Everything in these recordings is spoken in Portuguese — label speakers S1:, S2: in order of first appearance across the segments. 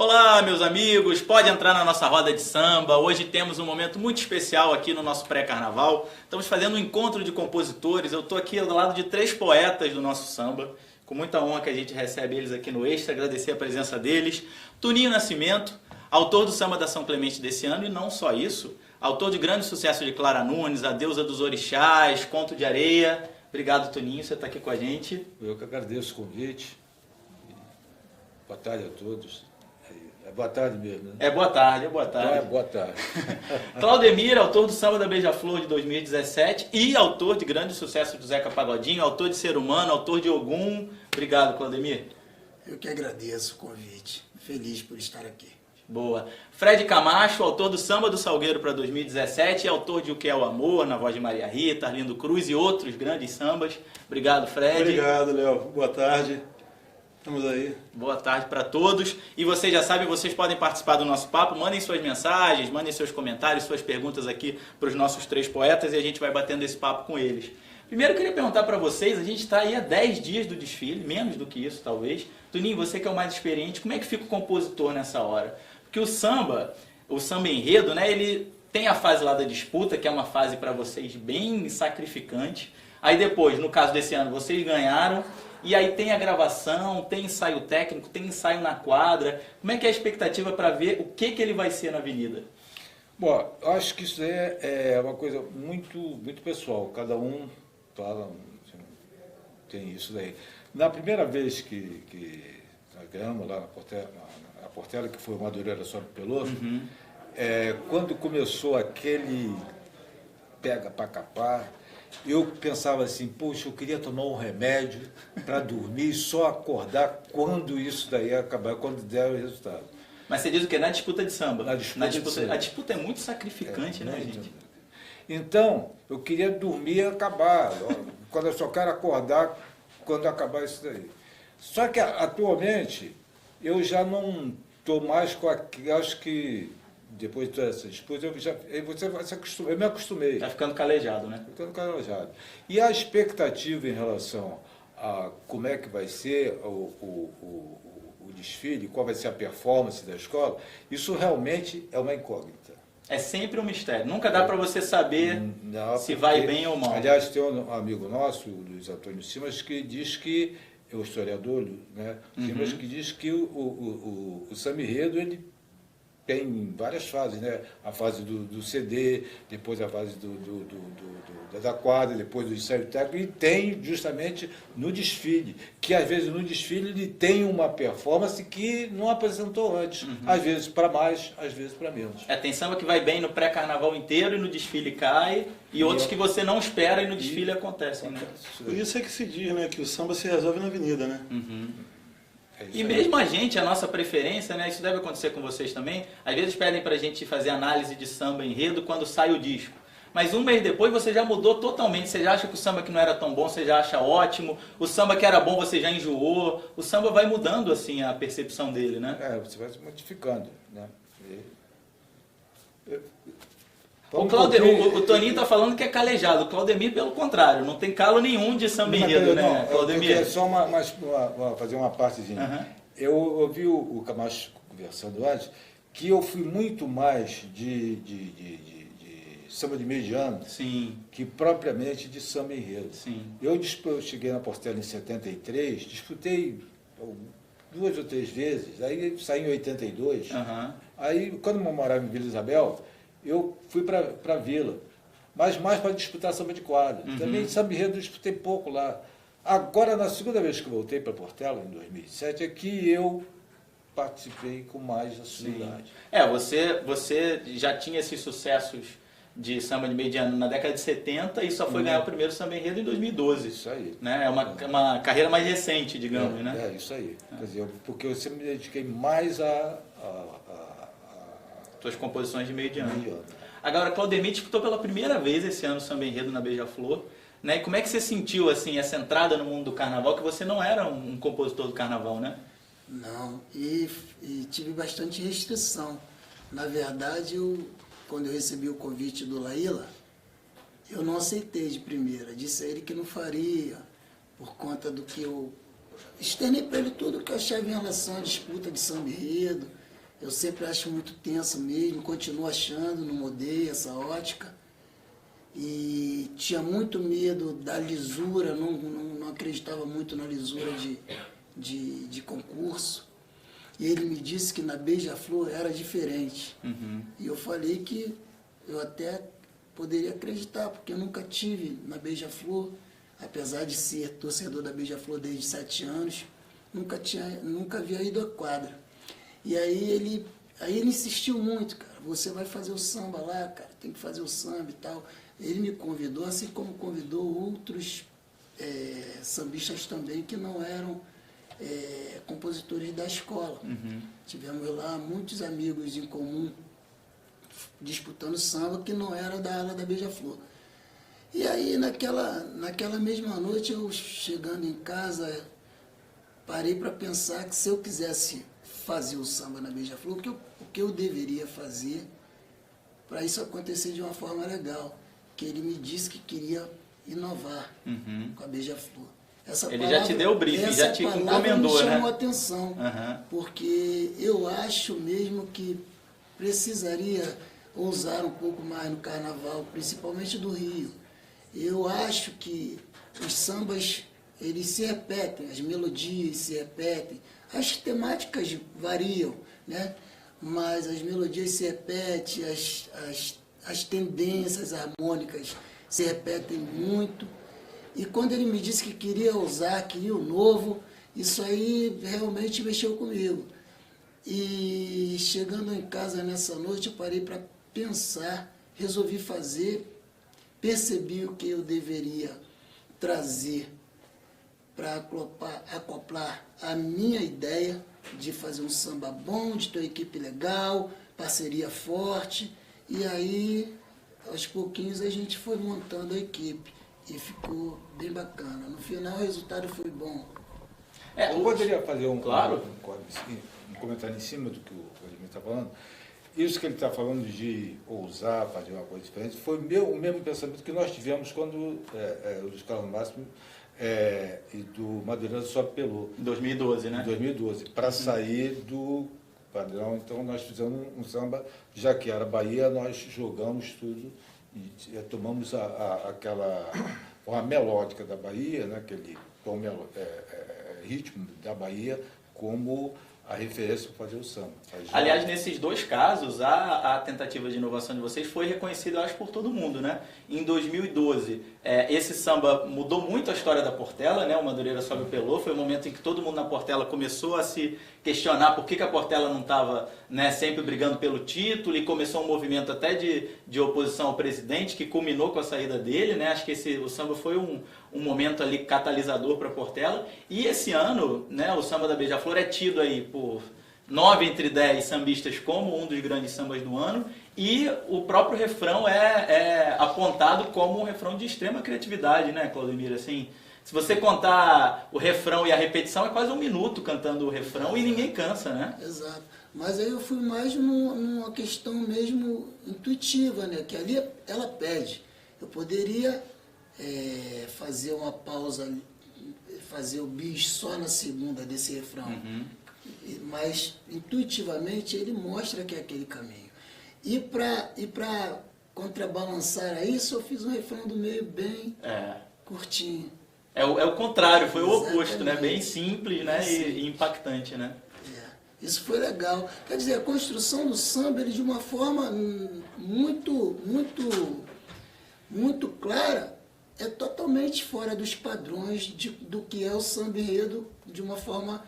S1: Olá, meus amigos, pode entrar na nossa roda de samba. Hoje temos um momento muito especial aqui no nosso pré-carnaval. Estamos fazendo um encontro de compositores. Eu estou aqui ao lado de 3 poetas do nosso samba. Com muita honra que a gente recebe eles aqui no Extra, agradecer a presença deles. Toninho Nascimento, autor do Samba da São Clemente desse ano, e não só isso, autor de grande sucesso de Clara Nunes, A Deusa dos Orixás, Conto de Areia. Obrigado, Toninho, você está aqui com a gente.
S2: Eu que agradeço o convite. Boa tarde a todos. É boa tarde mesmo, né?
S1: É boa tarde, é boa tarde.
S2: É boa tarde.
S1: Claudemir, autor do Samba da Beija-Flor de 2017 e autor de grande sucesso do Zeca Pagodinho, autor de Ser Humano, autor de Ogum. Obrigado, Claudemir.
S3: Eu que agradeço o convite. Feliz por estar aqui.
S1: Boa. Fred Camacho, autor do Samba do Salgueiro para 2017 e autor de O Que é o Amor, na voz de Maria Rita, Arlindo Cruz e outros grandes sambas. Obrigado, Fred.
S4: Obrigado, Léo. Boa tarde. Estamos aí.
S1: Boa tarde para todos. E vocês já sabem, vocês podem participar do nosso papo. Mandem suas mensagens, mandem seus comentários, suas perguntas aqui para os nossos 3 poetas e a gente vai batendo esse papo com eles. Primeiro eu queria perguntar para vocês, a gente está aí há 10 dias do desfile, menos do que isso talvez. Toninho, você que é o mais experiente, como é que fica o compositor nessa hora? Porque o samba enredo, né, ele tem a fase lá da disputa, que é uma fase para vocês bem sacrificante. Aí depois, no caso desse ano, vocês ganharam. E aí tem a gravação, tem ensaio técnico, tem ensaio na quadra. Como é que é a expectativa para ver o que ele vai ser na Avenida?
S2: Bom, eu acho que isso é uma coisa muito pessoal. Cada um fala, tem isso daí. Na primeira vez que nós ganhamos lá na Portela, que foi o Madureira Só Peloso, quando começou aquele pega para capar, eu pensava assim, poxa, eu queria tomar um remédio para dormir e só acordar quando isso daí acabar, quando der o resultado.
S1: Mas você diz o quê? Na disputa de samba?
S2: Na disputa de samba.
S1: A disputa é muito sacrificante, né, gente?
S2: Então, eu queria dormir e acabar, quando eu só quero acordar quando acabar isso daí. Só que atualmente eu já não estou mais com aquilo, acho que depois de toda essa disputa, eu me acostumei.
S1: Está ficando calejado, né?
S2: Ficando calejado. E a expectativa em relação a como é que vai ser o desfile, qual vai ser a performance da escola, isso realmente é uma incógnita.
S1: É sempre um mistério. Nunca dá para você saber se vai bem ou mal.
S2: Aliás, tem um amigo nosso, o Luiz Antônio Simas, que diz que, é o historiador, né, Simas, que diz que o samba enredo, ele tem várias fases, né? A fase do CD, depois a fase da quadra, depois do ensaio técnico, e tem justamente no desfile, que às vezes no desfile ele tem uma performance que não apresentou antes, às vezes para mais, às vezes para menos.
S1: Tem samba que vai bem no pré-carnaval inteiro e no desfile cai, e outros que você não espera e no desfile acontecem, né?
S4: Por isso é que se diz, né, que o samba se resolve na avenida, né?
S1: E mesmo a gente, a nossa preferência, né, isso deve acontecer com vocês também, às vezes pedem pra gente fazer análise de samba enredo quando sai o disco. Mas um mês depois você já mudou totalmente, você já acha que o samba que não era tão bom, você já acha ótimo, o samba que era bom você já enjoou, o samba vai mudando assim a percepção dele, né?
S2: Você vai se modificando, né?
S1: O Toninho tá falando que é calejado, o Claudemir pelo contrário, não tem calo nenhum de samba enredo, né, Claudemir?
S2: É só fazer uma partezinha. Eu ouvi o Camacho conversando antes, que eu fui muito mais de samba de mediano que propriamente de samba enredo.
S1: Sim.
S2: Eu cheguei na Portela em 73, disputei 2 ou 3 vezes, aí saí em 82. Aí, quando eu morava em Vila Isabel, eu fui para a Vila, mas mais para disputar samba de quadra. Também samba enredo eu disputei pouco lá. Agora, na segunda vez que eu voltei para Portela, em 2007, é que eu participei com mais assiduidade.
S1: Você já tinha esses sucessos de samba de mediano na década de 70 e só foi ganhar o primeiro samba enredo em 2012.
S2: Isso aí.
S1: Né? É uma carreira mais recente, digamos, né?
S2: É, isso aí. Quer dizer, porque eu sempre me dediquei mais a
S1: suas composições de mediano. Agora, Claudemir disputou pela primeira vez esse ano o samba enredo na Beija-Flor. Né? E como é que você sentiu assim, essa entrada no mundo do carnaval, que você não era um compositor do carnaval, né?
S3: Não, e tive bastante restrição. Na verdade, quando eu recebi o convite do Laíla, eu não aceitei de primeira. Disse a ele que não faria, por conta do que eu externei para ele tudo que eu achava em relação à disputa de samba enredo, Eu sempre acho muito tenso mesmo, continuo achando, não mudei essa ótica. E tinha muito medo da lisura, não acreditava muito na lisura de concurso. E ele me disse que na Beija-Flor era diferente. E eu falei que eu até poderia acreditar, porque eu nunca tive na Beija-Flor, apesar de ser torcedor da Beija-Flor desde 7 anos, nunca havia ido à quadra. E aí ele insistiu muito, cara, você vai fazer o samba lá, cara, tem que fazer o samba e tal. Ele me convidou, assim como convidou outros sambistas também que não eram compositores da escola. Tivemos lá muitos amigos em comum disputando samba que não era da ala da Beija-Flor. E aí naquela mesma noite, eu chegando em casa, parei para pensar que se eu quisesse fazer o samba na Beija-Flor, o que eu deveria fazer para isso acontecer de uma forma legal. Que ele me disse que queria inovar com a Beija-Flor.
S1: Ele já te deu o briefing, já te encomendou,
S3: né? Me chamou
S1: né?
S3: a atenção, porque eu acho mesmo que precisaria ousar um pouco mais no carnaval, principalmente do Rio. Eu acho que os sambas, eles se repetem, as melodias se repetem, as temáticas variam, né? Mas as melodias se repetem, as tendências harmônicas se repetem muito. E quando ele me disse que queria ousar, queria o novo, isso aí realmente mexeu comigo. E chegando em casa nessa noite, eu parei para pensar, resolvi fazer, percebi o que eu deveria trazer para acoplar a minha ideia de fazer um samba bom, de ter uma equipe legal, parceria forte. E aí, aos pouquinhos, a gente foi montando a equipe e ficou bem bacana. No final, o resultado foi bom.
S2: Eu poderia fazer um comentário em cima do que o Vladimir está falando. Isso que ele está falando de ousar, fazer uma coisa diferente, foi o mesmo pensamento que nós tivemos quando o Luiz Carlos Máximo e do Madureira só apelou.
S1: Em 2012, né?
S2: Em 2012, para sair do padrão. Então, nós fizemos um samba, já que era Bahia, nós jogamos tudo e tomamos aquela forma melódica da Bahia, né, aquele tom ritmo da Bahia, como a referência para fazer o samba.
S1: Aliás, nesses dois casos, a tentativa de inovação de vocês foi reconhecida, eu acho, por todo mundo, né? Em 2012, esse samba mudou muito a história da Portela, né? O Madureira Sobe o Pelô, foi o momento em que todo mundo na Portela começou a se questionar por que a Portela não estava, né, sempre brigando pelo título, e começou um movimento até de oposição ao presidente, que culminou com a saída dele, né? Acho que o samba foi um momento ali catalisador para a Portela. E esse ano, né, o samba da Beija-Flor é tido aí por 9 entre 10 sambistas como um dos grandes sambas do ano, e o próprio refrão é apontado como um refrão de extrema criatividade, né, Claudemir? Assim, se você contar o refrão e a repetição, é quase 1 minuto cantando o refrão e ninguém cansa, né?
S3: Exato. Mas aí eu fui mais numa questão mesmo intuitiva, né? Que ali ela pede. Eu poderia fazer uma pausa, fazer o bis só na segunda desse refrão. Mas intuitivamente ele mostra que é aquele caminho. E para contrabalançar a isso, eu fiz um refrão do meio bem curtinho.
S1: É o contrário, foi o oposto,
S3: Exatamente.
S1: né? Bem simples, né? E impactante, né?
S3: Isso foi legal. Quer dizer, a construção do samba, ele de uma forma muito clara, é totalmente fora dos padrões do que é o samba enredo de uma forma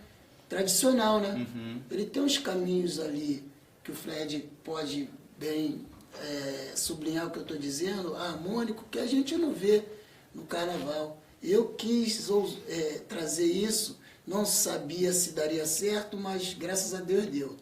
S3: tradicional, né? Ele tem uns caminhos ali que o Fred pode bem sublinhar o que eu estou dizendo, harmônico, que a gente não vê no carnaval. Eu quis trazer isso, não sabia se daria certo, mas graças a Deus deu.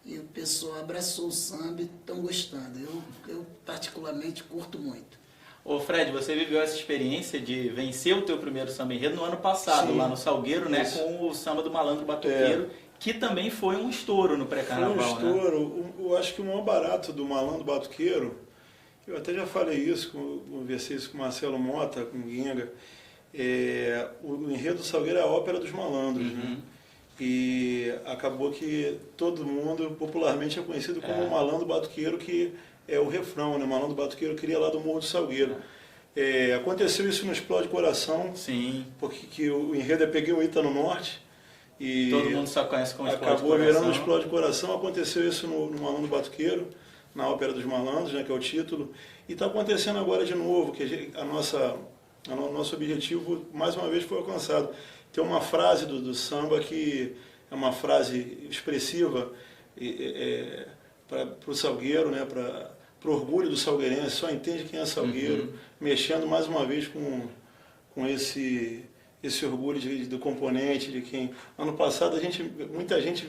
S3: E o pessoal abraçou o samba e estão gostando. Eu particularmente curto muito.
S1: Ô Fred, você viveu essa experiência de vencer o teu primeiro samba enredo no ano passado,
S4: Sim,
S1: lá no Salgueiro, né, com o samba do Malandro Batuqueiro, que também foi um estouro no pré-carnaval.
S4: Foi um estouro. Né? Eu acho que o maior barato do Malandro Batuqueiro, eu até já falei isso, conversei isso com o Marcelo Mota, com o Guinga, o enredo do Salgueiro é a ópera dos malandros, né? e acabou que todo mundo popularmente é conhecido como o Malandro Batuqueiro, que é o refrão, né? O Malandro Batuqueiro queria lá do Morro do Salgueiro. Aconteceu isso no Explode Coração,
S1: Sim.
S4: porque que o enredo é Peguei um Ita no Norte. E
S1: todo mundo só conhece como Explode
S4: acabou
S1: Coração.
S4: virando Explode Coração. Aconteceu isso no Malandro Batuqueiro, na Ópera dos Malandros, né, que é o título. E está acontecendo agora de novo, que o nosso objetivo, mais uma vez, foi alcançado. Tem uma frase do samba que é uma frase expressiva para o salgueiro, né, para o orgulho do salgueirense, só entende quem é salgueiro, mexendo mais uma vez com esse orgulho do componente, de quem... Ano passado, muita gente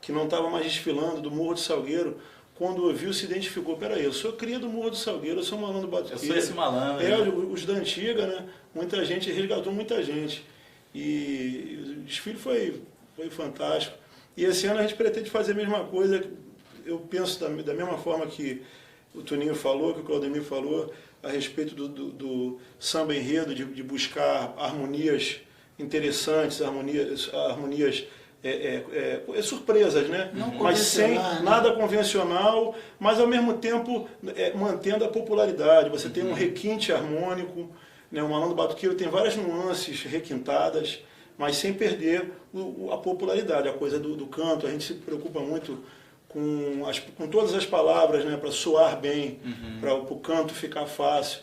S4: que não estava mais desfilando do Morro do Salgueiro, quando ouviu, se identificou. Peraí, eu sou cria do Morro do Salgueiro, eu sou Malandro Batuqueiro.
S1: Eu sou esse malandro.
S4: Os da antiga, né? Muita gente resgatou muita gente. E o desfile foi fantástico. E esse ano a gente pretende fazer a mesma coisa. Eu penso da mesma forma que o Toninho falou, que o Claudemir falou, a respeito do samba enredo, de buscar harmonias interessantes, harmonias surpresas, né? Mas sem nada convencional, mas ao mesmo tempo mantendo a popularidade. Você tem um requinte harmônico, né? O Malandro Batuqueiro tem várias nuances requintadas, mas sem perder a popularidade, a coisa do canto. A gente se preocupa muito com todas as palavras, né? Para soar bem, para o canto ficar fácil.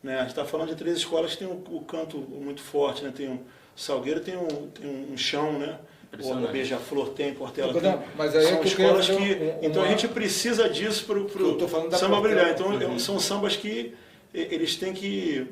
S4: Né? A gente está falando de 3 escolas que tem o canto muito forte, né? Tem o Salgueiro, tem um chão, né? O Beija-Flor tem, Portela tem.
S2: Mas aí
S4: são escolas que... Então a gente precisa disso para o samba brilhar. Então são sambas que eles têm que...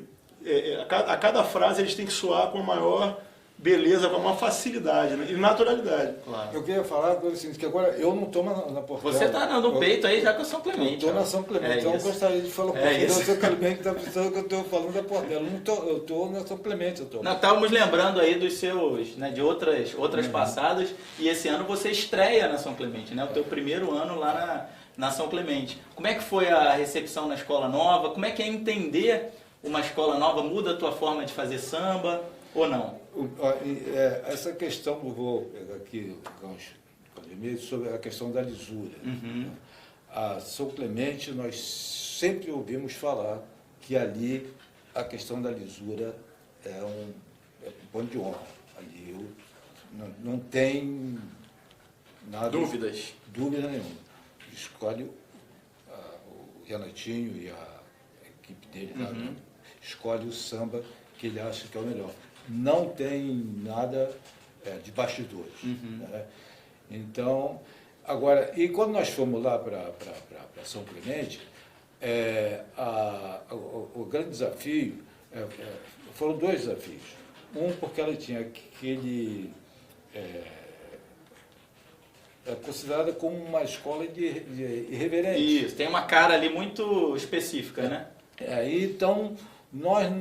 S4: a cada frase eles têm que soar com a maior beleza, com a maior facilidade, né? E naturalidade.
S2: Claro. Eu queria falar do seguinte, que agora eu não estou na Portela.
S1: Você está no peito aí já com a São Clemente.
S2: Eu estou na São Clemente, então eu gostaria de falar um pouquinho da São Clemente, que está pensando que eu estou falando da Portela. Eu estou na São Clemente.
S1: Nós estávamos lembrando aí dos seus, né, de outras passadas, e esse ano você estreia na São Clemente, né? O teu primeiro ano lá na São Clemente. Como é que foi a recepção na escola nova? Como é que é entender uma escola nova? Muda a tua forma de fazer samba ou não?
S2: Essa questão, eu vou pegar aqui o gancho sobre a questão da lisura. A São Clemente, nós sempre ouvimos falar que ali a questão da lisura é um ponto de honra. Ali não tem nada... Dúvida nenhuma. Escolhe o Renatinho e a equipe dele, escolhe o samba que ele acha que é o melhor. Não tem nada de bastidores. Né? Então, agora, e quando nós fomos lá para São Clemente, o grande desafio, foram 2 desafios. Um, porque ela tinha aquele... é considerada como uma escola de irreverente.
S1: Isso, tem uma cara ali muito específica, né?
S2: Então, nós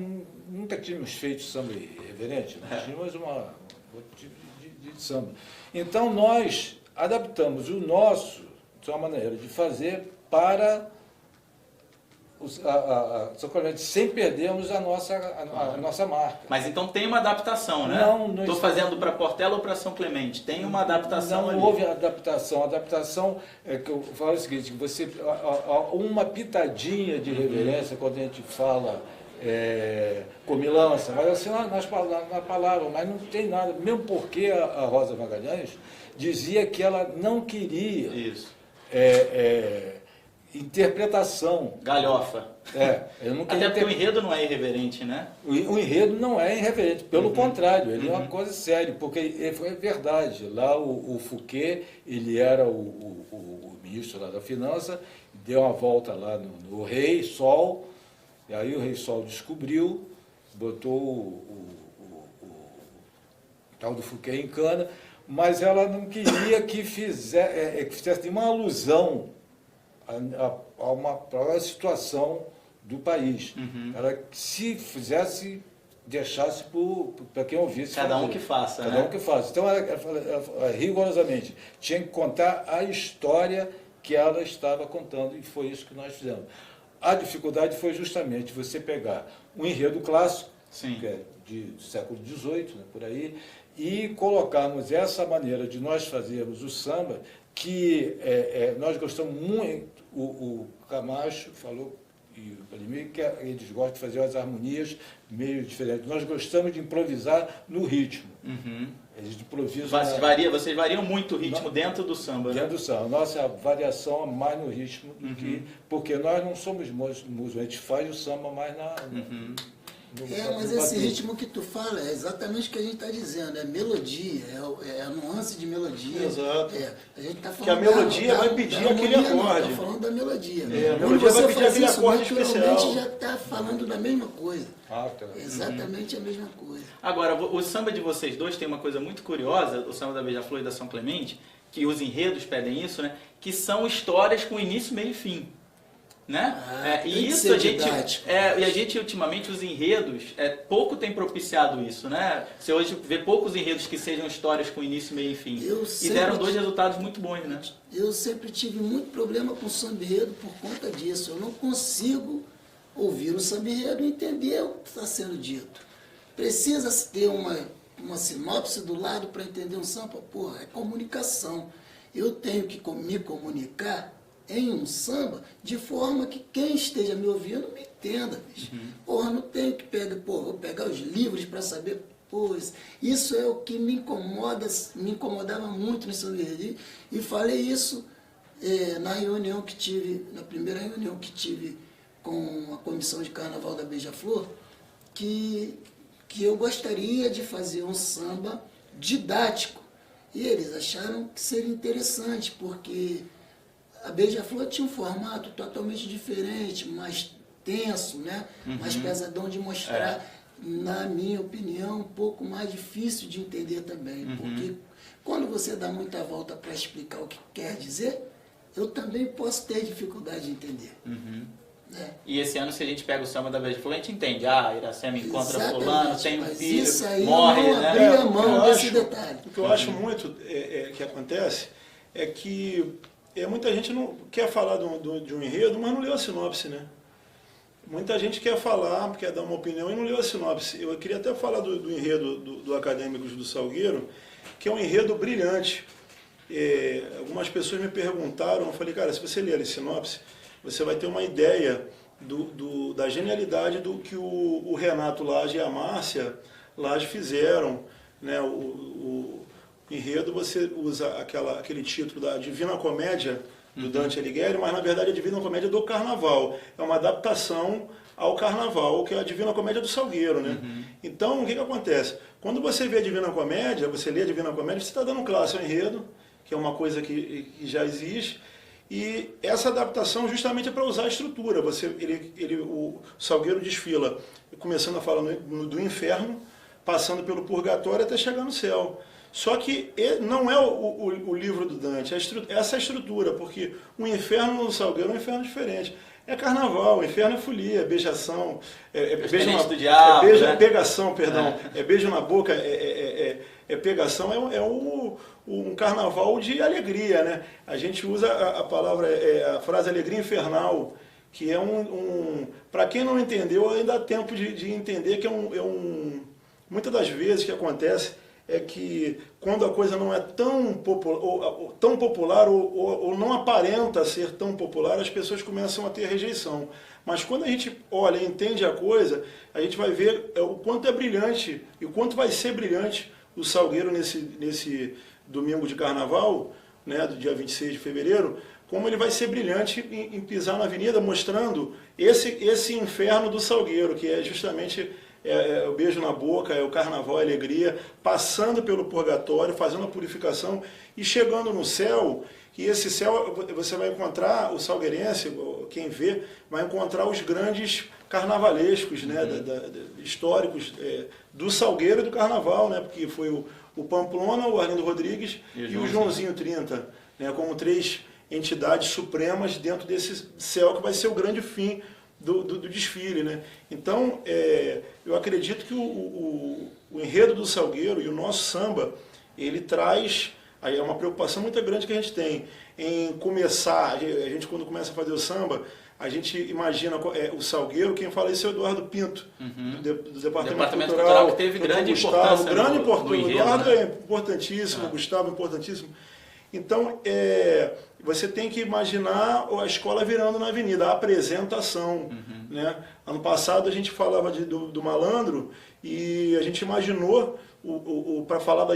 S2: nunca tínhamos feito samba irreverente, nós tínhamos outro tipo de samba. Então, nós adaptamos o nosso, sua maneira de fazer, para São Clemente, sem perdermos a nossa marca.
S1: Mas então tem uma adaptação, né?
S2: Não
S1: estou fazendo para Portela ou para São Clemente? Tem uma adaptação ali.
S2: Não houve adaptação. A adaptação é que eu falo o seguinte, uma pitadinha de reverência quando a gente fala comilança, mas assim na palavra, mas não tem nada, mesmo porque a Rosa Magalhães dizia que ela não queria interpretação.
S1: Galhofa.
S2: Eu não queria.
S1: Até porque o enredo não é irreverente, né?
S2: O enredo não é irreverente, pelo contrário, ele é uma coisa séria, porque foi verdade. Lá o Fouquet, ele era o ministro lá da Finança, deu uma volta lá no Rei Sol, e aí o Rei Sol descobriu, botou o tal do Fouquet em cana, mas ela não queria que fizesse uma alusão a uma situação do país. Ela, se fizesse, deixasse para quem ouvisse.
S1: Cada um que faça.
S2: Cada um que faça. Então, ela, rigorosamente, tinha que contar a história que ela estava contando, e foi isso que nós fizemos. A dificuldade foi justamente você pegar um enredo clássico, que é do século XVIII, né, por aí, e colocarmos essa maneira de nós fazermos o samba, que nós gostamos muito, o Camacho falou, e o Vladimir, que eles gostam de fazer as harmonias meio diferentes. Nós gostamos de improvisar no ritmo. Eles improvisam...
S1: Vocês variam muito o ritmo dentro do samba, né?
S2: Dentro do samba. Nossa variação é mais no ritmo do que... Porque nós não somos músicos, a gente faz o samba mais
S3: mas esse ritmo que tu fala é exatamente o que a gente está dizendo, é melodia, é a nuance de melodia.
S4: Exato.
S3: A gente tá falando
S4: que a melodia vai pedir aquele acorde.
S3: Está falando da melodia.
S4: A melodia vai pedir aquele acorde especial.
S3: Já está falando da mesma coisa.
S2: Tá.
S3: Exatamente a mesma coisa.
S1: Agora, o samba de vocês dois tem uma coisa muito curiosa, o samba da Beija-Flor e da São Clemente, que os enredos pedem isso, né? Que são histórias com início, meio e fim. Né? E isso a gente ultimamente os enredos pouco tem propiciado isso, né? Você hoje vê poucos enredos que sejam histórias com início, meio e fim. E deram dois resultados muito bons, né?
S3: Eu sempre tive muito problema com o samba enredo por conta disso. Eu não consigo ouvir o samba enredo e entender o que está sendo dito. Precisa ter uma sinopse do lado para entender um samba. Porra, é comunicação. Eu tenho que me comunicar em um samba, de forma que quem esteja me ouvindo me entenda, bicho. Porra, não tenho que vou pegar os livros para saber, isso é o que me incomodava muito no samba enredo. E falei isso na primeira reunião que tive com a comissão de carnaval da Beija-Flor, que eu gostaria de fazer um samba didático. E eles acharam que seria interessante, porque a Beija-Flor tinha um formato totalmente diferente, mais tenso, né? Mais pesadão de mostrar, na minha opinião, um pouco mais difícil de entender também. Porque quando você dá muita volta para explicar o que quer dizer, eu também posso ter dificuldade de entender.
S1: E esse ano, se a gente pega o samba da Beija-Flor, a gente entende, Iracema encontra fulano, tem um filho,
S3: isso aí
S1: morre,
S3: eu não
S1: né?
S3: abri a mão desse detalhe.
S4: O que eu acho muito que acontece é que muita gente não quer falar de um enredo, mas não leu a sinopse, né? Muita gente quer falar, quer dar uma opinião e não leu a sinopse. Eu queria até falar do enredo do Acadêmicos do Salgueiro, que é um enredo brilhante. Algumas pessoas me perguntaram, eu falei, cara, se você ler a sinopse, você vai ter uma ideia da genialidade do que o Renato Lage e a Márcia Lage fizeram, né? O enredo, você usa aquele título da Divina Comédia do Dante Alighieri, mas na verdade a Divina Comédia do Carnaval. É uma adaptação ao Carnaval, que é a Divina Comédia do Salgueiro, né? Então, o que acontece? Quando você vê a Divina Comédia, você lê a Divina Comédia, você está dando classe ao enredo, que é uma coisa que já existe, e essa adaptação justamente é para usar a estrutura. O Salgueiro desfila, começando a falar do inferno, passando pelo purgatório até chegar no céu. Só que não é o livro do Dante, essa estrutura, porque o inferno no Salgueiro é um inferno diferente. É carnaval, o inferno é folia, é beijação,
S1: beijo do diabo, né?
S4: Pegação, perdão, é beijo na boca, pegação, um carnaval de alegria, né? A gente usa a palavra, a frase alegria infernal, que é para quem não entendeu, ainda há tempo de entender que muitas das vezes que acontece é que quando a coisa não é tão popular ou não aparenta ser tão popular, as pessoas começam a ter rejeição. Mas quando a gente olha e entende a coisa, a gente vai ver o quanto é brilhante e o quanto vai ser brilhante o Salgueiro nesse domingo de carnaval, né, do dia 26 de fevereiro, como ele vai ser brilhante em pisar na avenida, mostrando esse inferno do Salgueiro, que é justamente o beijo na boca, é o carnaval, a alegria, passando pelo purgatório, fazendo a purificação e chegando no céu. E esse céu você vai encontrar, o salgueirense, quem vê, vai encontrar os grandes carnavalescos, né, históricos do Salgueiro e do Carnaval, né, porque foi o Pamplona, o Arlindo Rodrigues e o Joãozinho 30, né, como três entidades supremas dentro desse céu que vai ser o grande fim do desfile, né? Então, eu acredito que o enredo do Salgueiro e o nosso samba, ele traz, é uma preocupação muito grande que a gente tem em começar, a gente quando começa a fazer o samba, a gente imagina o Salgueiro, quem fala isso é o Eduardo Pinto, do Departamento
S1: Cultural, que teve grande importância
S4: O
S1: enredo,
S4: Eduardo
S1: né?
S4: é importantíssimo, o Gustavo é importantíssimo. Então, você tem que imaginar a escola virando na avenida, a apresentação. Né? Ano passado a gente falava do malandro e a gente imaginou, para falar da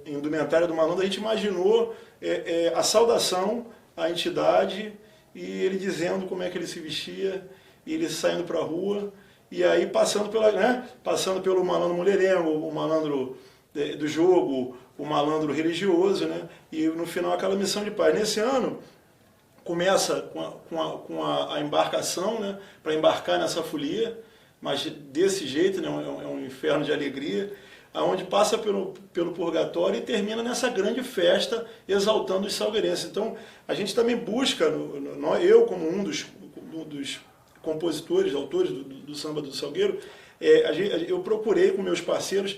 S4: indumentária do malandro, a gente imaginou a saudação à entidade e ele dizendo como é que ele se vestia, e ele saindo para a rua, e aí passando pelo malandro mulherengo, o malandro do jogo, o malandro religioso, né? E no final aquela missão de paz. Nesse ano, começa com a embarcação, né? Para embarcar nessa folia, mas desse jeito, né? É um inferno de alegria, aonde passa pelo purgatório e termina nessa grande festa exaltando os salgueirenses. Então, a gente também busca, eu como um dos compositores, autores do Samba do Salgueiro, eu procurei com meus parceiros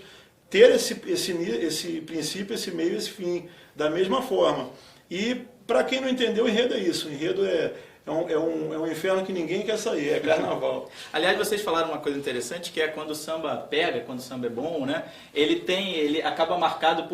S4: ter esse princípio, esse meio, esse fim, da mesma forma. E, para quem não entendeu, o enredo é isso. O enredo é um inferno que ninguém quer sair, é carnaval.
S1: Aliás, vocês falaram uma coisa interessante, que é quando o samba pega, quando o samba é bom, né? Ele acaba marcado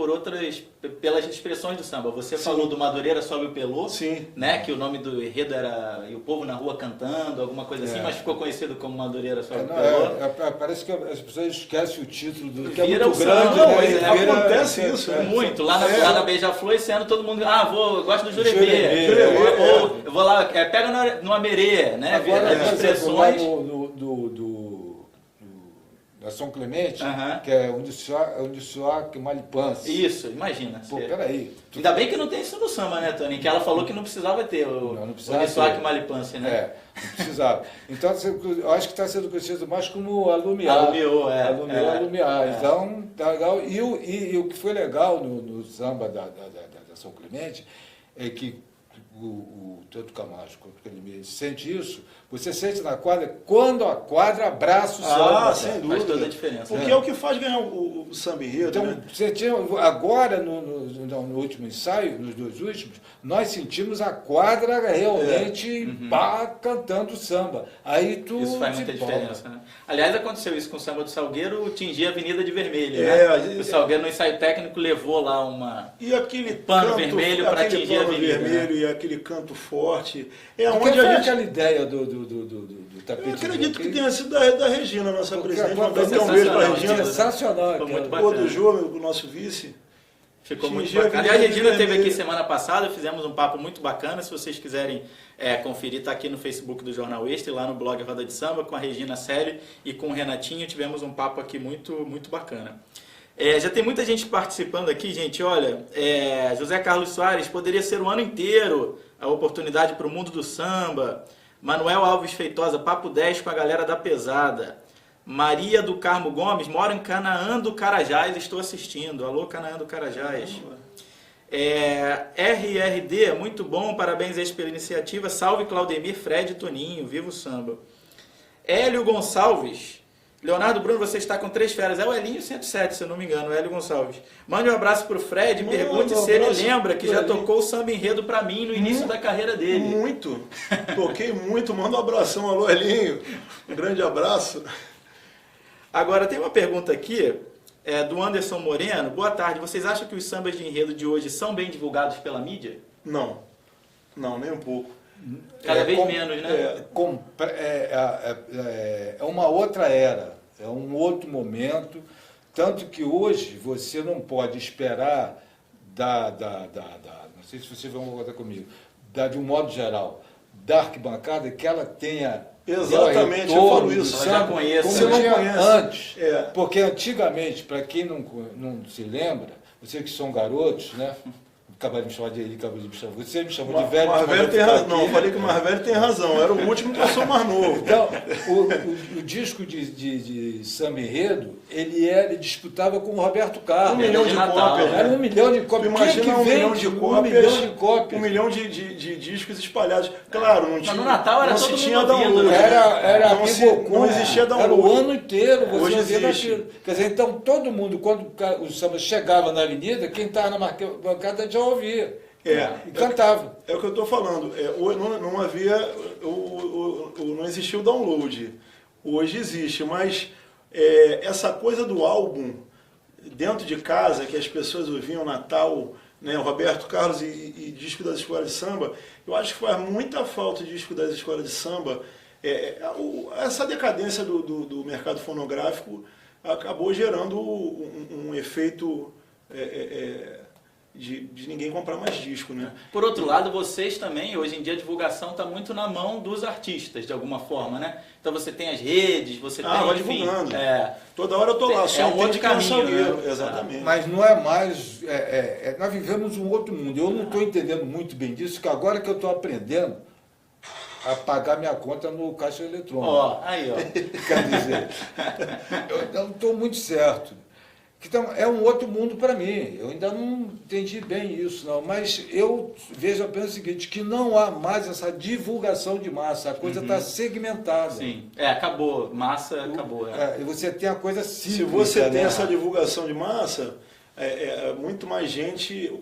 S1: pelas expressões do samba. Você falou do Madureira Sobe o Pelô,
S4: Sim.
S1: Né? Que o nome do enredo era E o Povo na Rua Cantando, alguma coisa assim, mas ficou conhecido como Madureira Sobe o Pelô.
S2: Parece que as pessoas esquecem o título do que é
S1: Vira
S2: muito
S1: o
S2: grande.
S1: samba,
S2: Né?
S4: acontece isso, né?
S1: Muito. Lá na Beija-Flor, esse ano todo mundo... eu gosto do Juremê.
S2: Juremê,
S1: Ou eu vou lá, pega no Amerê, né?
S2: Agora,
S1: As expressões...
S2: da São Clemente,
S1: Aham.
S2: que é onde soar que Malipans.
S1: Isso, imagina.
S2: Pô, peraí.
S1: Ainda bem que não tem isso no samba, né, Tony? Que ela falou que não precisava ter
S2: Não precisava
S1: o Nissuac
S2: ter.
S1: Malipance, né?
S2: Não precisava. Então, eu acho que está sendo conhecido mais como alumiar. Alumiar. Então, tá legal. E o que foi legal no samba da São Clemente é que o Teto Camacho, quando ele sente isso, você sente na quadra quando a quadra abraça o samba.
S4: Sem dúvida.
S1: Faz toda a diferença.
S4: Porque é o que faz ganhar o samba enredo,
S2: Então,
S4: né?
S2: você tinha, agora, no último ensaio, nos dois últimos, nós sentimos a quadra realmente cantando samba. Aí tu
S1: Isso faz muita diferença, né? Aliás, aconteceu isso com o samba do Salgueiro, tingia a Avenida de Vermelho, né? O Salgueiro, no ensaio técnico, levou lá
S4: E aquele
S1: pano vermelho para atingir a avenida,
S4: vermelho,
S1: né?
S4: E aquele canto forte. É
S2: Porque
S4: onde
S2: foi
S4: a gente...
S2: aquela ideia do tapete.
S4: Eu acredito que tenha sido da Regina, nossa presidente.
S2: Foi
S4: Mandar um beijo para a
S1: sensacional,
S4: Regina.
S2: sensacional.
S1: Foi muito
S2: aquela-
S1: bacana.
S4: O do Jô, o nosso vice.
S1: Ficou muito
S4: Tingia a
S1: bacana. Aliás, a
S4: Avenida
S1: Regina
S4: de
S1: esteve aqui
S4: Vermelho.
S1: semana passada, fizemos um papo muito bacana. Se vocês quiserem conferir, está aqui no Facebook do Jornal Extra e lá no blog Roda de Samba, com a Regina Celi e com o Renatinho. Tivemos um papo aqui muito, muito bacana. Já tem muita gente participando aqui, gente. Olha, José Carlos Soares, poderia ser o ano inteiro a oportunidade para o mundo do samba. Manuel Alves Feitosa, papo 10 com a galera da Pesada. Maria do Carmo Gomes, mora em Canaã do Carajás, estou assistindo. Alô, Canaã do Carajás. RRD, muito bom, parabéns aí pela iniciativa. Salve Claudemir, Fred e Toninho, viva o samba. Hélio Gonçalves, Leonardo Bruno, você está com 3 feras. É o Elinho 107, se eu não me engano, Hélio Gonçalves. Mande um abraço pro Fred e pergunte se ele lembra que já tocou o samba enredo para mim no início da carreira dele.
S4: Muito. Toquei muito. Manda um abração. Alô, Elinho. Um grande abraço.
S1: Agora, tem uma pergunta aqui, do Anderson Moreno. Boa tarde. Vocês acham que os sambas de enredo de hoje são bem divulgados pela mídia?
S4: Não. Não, nem um pouco.
S1: Cada vez menos, né?
S2: É uma outra era, é um outro momento, tanto que hoje você não pode esperar não sei se vocês vão concordar comigo, de um modo geral, da arquibancada, que ela tenha
S4: Exatamente, eu falo isso.
S1: Ela já conhece,
S2: como
S4: né?
S2: tinha
S4: Conhece.
S2: antes.
S4: É.
S2: Porque antigamente, para quem não se lembra, vocês que são garotos, né? Acabaram de me chamar de Eli, acabaram de me chamar. Você me chamou de velho.
S4: Marvelli tem razão. Não, eu falei que o Marvelli tem razão. Era o último que eu sou mais novo.
S2: Então, o disco de samba enredo, ele disputava com o Roberto Carlos.
S4: 1 milhão de cópias.
S2: Era 1 milhão de cópias.
S4: Imagina
S2: Quem que
S4: 1 milhão
S2: vende
S4: de
S2: 1
S4: cópias.
S2: milhão de cópias.
S4: 1 milhão de discos espalhados. Claro, não tinha.
S1: no Natal era
S4: não
S1: todo
S4: se
S1: mundo
S4: tinha
S1: ouvindo,
S4: download.
S1: né?
S2: Era
S4: não,
S2: não
S4: existia
S2: Era
S4: download.
S2: o ano inteiro você
S4: Hoje
S2: ouvia
S4: existe.
S2: aquilo. Quer dizer, então todo mundo, quando o samba chegava na avenida, quem estava na bancada já ouvia. E cantava.
S4: É o que eu estou falando. Não havia, não existia o download. Hoje existe, mas essa coisa do álbum dentro de casa, que as pessoas ouviam Natal, né, o Roberto Carlos e disco das escolas de samba, eu acho que faz muita falta de disco das escolas de samba. Essa decadência do mercado fonográfico acabou gerando um efeito de ninguém comprar mais disco, né?
S1: Por outro lado, vocês também, hoje em dia a divulgação está muito na mão dos artistas, de alguma forma, né? Então você tem as redes, você tem,
S4: vai
S1: enfim,
S4: divulgando. Toda hora eu tô lá, só
S1: um outro caminho, né?
S4: Exatamente.
S2: Mas não é mais... nós vivemos um outro mundo. Eu não estou entendendo muito bem disso, que agora que eu estou aprendendo a pagar minha conta no caixa eletrônico.
S1: Aí, ó.
S2: Quer dizer, eu não estou muito certo. Então, é um outro mundo para mim. Eu ainda não entendi bem isso, não. Mas eu vejo apenas o seguinte, que não há mais essa divulgação de massa. A coisa está segmentada.
S1: Sim. Acabou. Massa, acabou.
S2: E você tem a coisa simples.
S4: Se você tem essa divulgação de massa, muito mais gente... O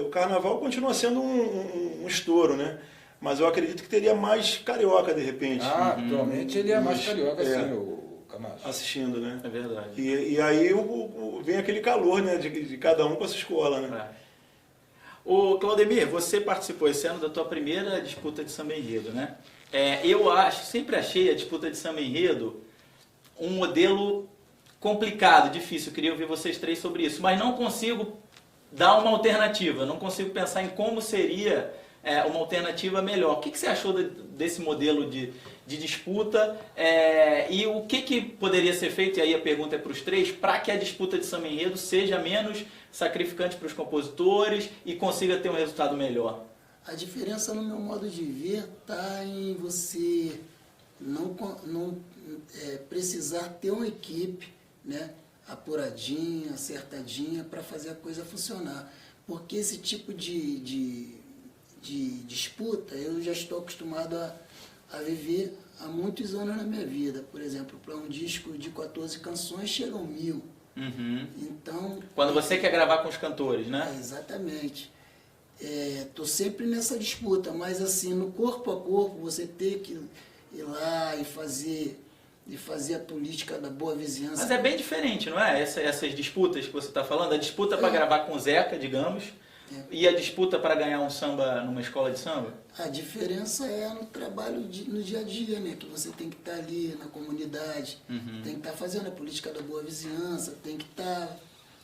S4: carnaval continua sendo um estouro, né? Mas eu acredito que teria mais carioca, de repente.
S2: Atualmente ele é mais carioca, sim, o Camacho.
S4: Assistindo, né?
S1: É verdade.
S4: E aí vem aquele calor, né, de cada um com a sua escola, né?
S1: Ô, Claudemir, você participou esse ano da tua primeira disputa de samba enredo, né? Eu sempre achei a disputa de samba enredo um modelo complicado, difícil. Eu queria ouvir vocês três sobre isso, mas não consigo dar uma alternativa, não consigo pensar em como seria uma alternativa melhor. O que você achou desse modelo de disputa e o que poderia ser feito, e aí a pergunta é para os três, para que a disputa de samba enredo seja menos sacrificante para os compositores e consiga ter um resultado melhor?
S3: A diferença, no meu modo de ver, está em você não precisar ter uma equipe, né, apuradinha, acertadinha, para fazer a coisa funcionar. Porque esse tipo de disputa eu já estou acostumado a viver há muitos anos na minha vida. Por exemplo, para um disco de 14 canções chegam 1000. Então,
S1: quando você quer gravar com os cantores, né?
S3: Exatamente. Estou sempre nessa disputa, mas assim, no corpo a corpo, você ter que ir lá e fazer a política da boa vizinhança.
S1: Mas é bem diferente, não é? Essas disputas que você está falando, a disputa para gravar com o Zeca, digamos, e a disputa para ganhar um samba numa escola de samba?
S3: A diferença é no trabalho, no dia a dia, né? Que você tem que estar ali na comunidade, tem que estar fazendo a política da boa vizinhança, tem que estar...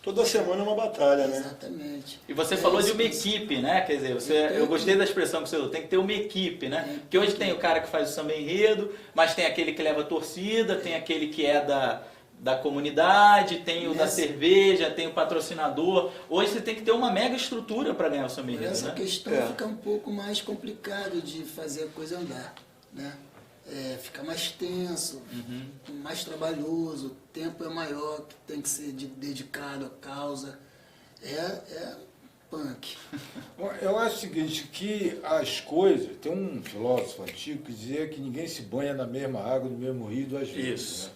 S4: Toda semana é uma batalha, né?
S3: Exatamente.
S1: E você falou de uma equipe, né? Quer dizer, eu gostei da expressão que você usou, tem que ter uma equipe, né? Porque hoje tem o cara que faz o samba enredo, mas tem aquele que leva a torcida, tem aquele que é da comunidade, tem o da cerveja, tem o patrocinador. Hoje você tem que ter uma mega estrutura para ganhar o samba enredo,
S3: Essa
S1: né?
S3: questão fica um pouco mais complicado de fazer a coisa andar, né? Fica mais tenso, mais trabalhoso, o tempo é maior, que tem que ser dedicado à causa. É punk.
S2: Eu acho o seguinte, que as coisas... Tem um filósofo antigo que dizia que ninguém se banha na mesma água, no mesmo rio duas vezes.
S1: Isso.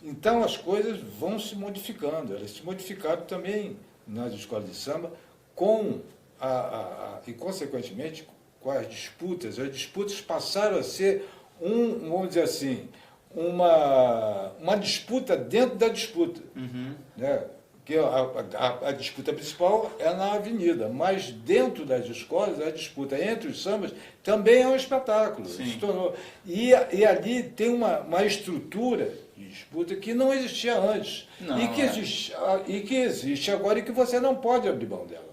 S2: Né? Então as coisas vão se modificando. Elas se modificaram também nas escolas de samba e, consequentemente, com as disputas. As disputas passaram a ser vamos dizer assim, uma disputa dentro da disputa. Né? Porque a disputa principal é na avenida, mas dentro das escolas, a disputa entre os sambas também é um espetáculo. Se tornou, e ali tem uma estrutura de disputa que não existia antes. E que existe agora e que você não pode abrir mão dela.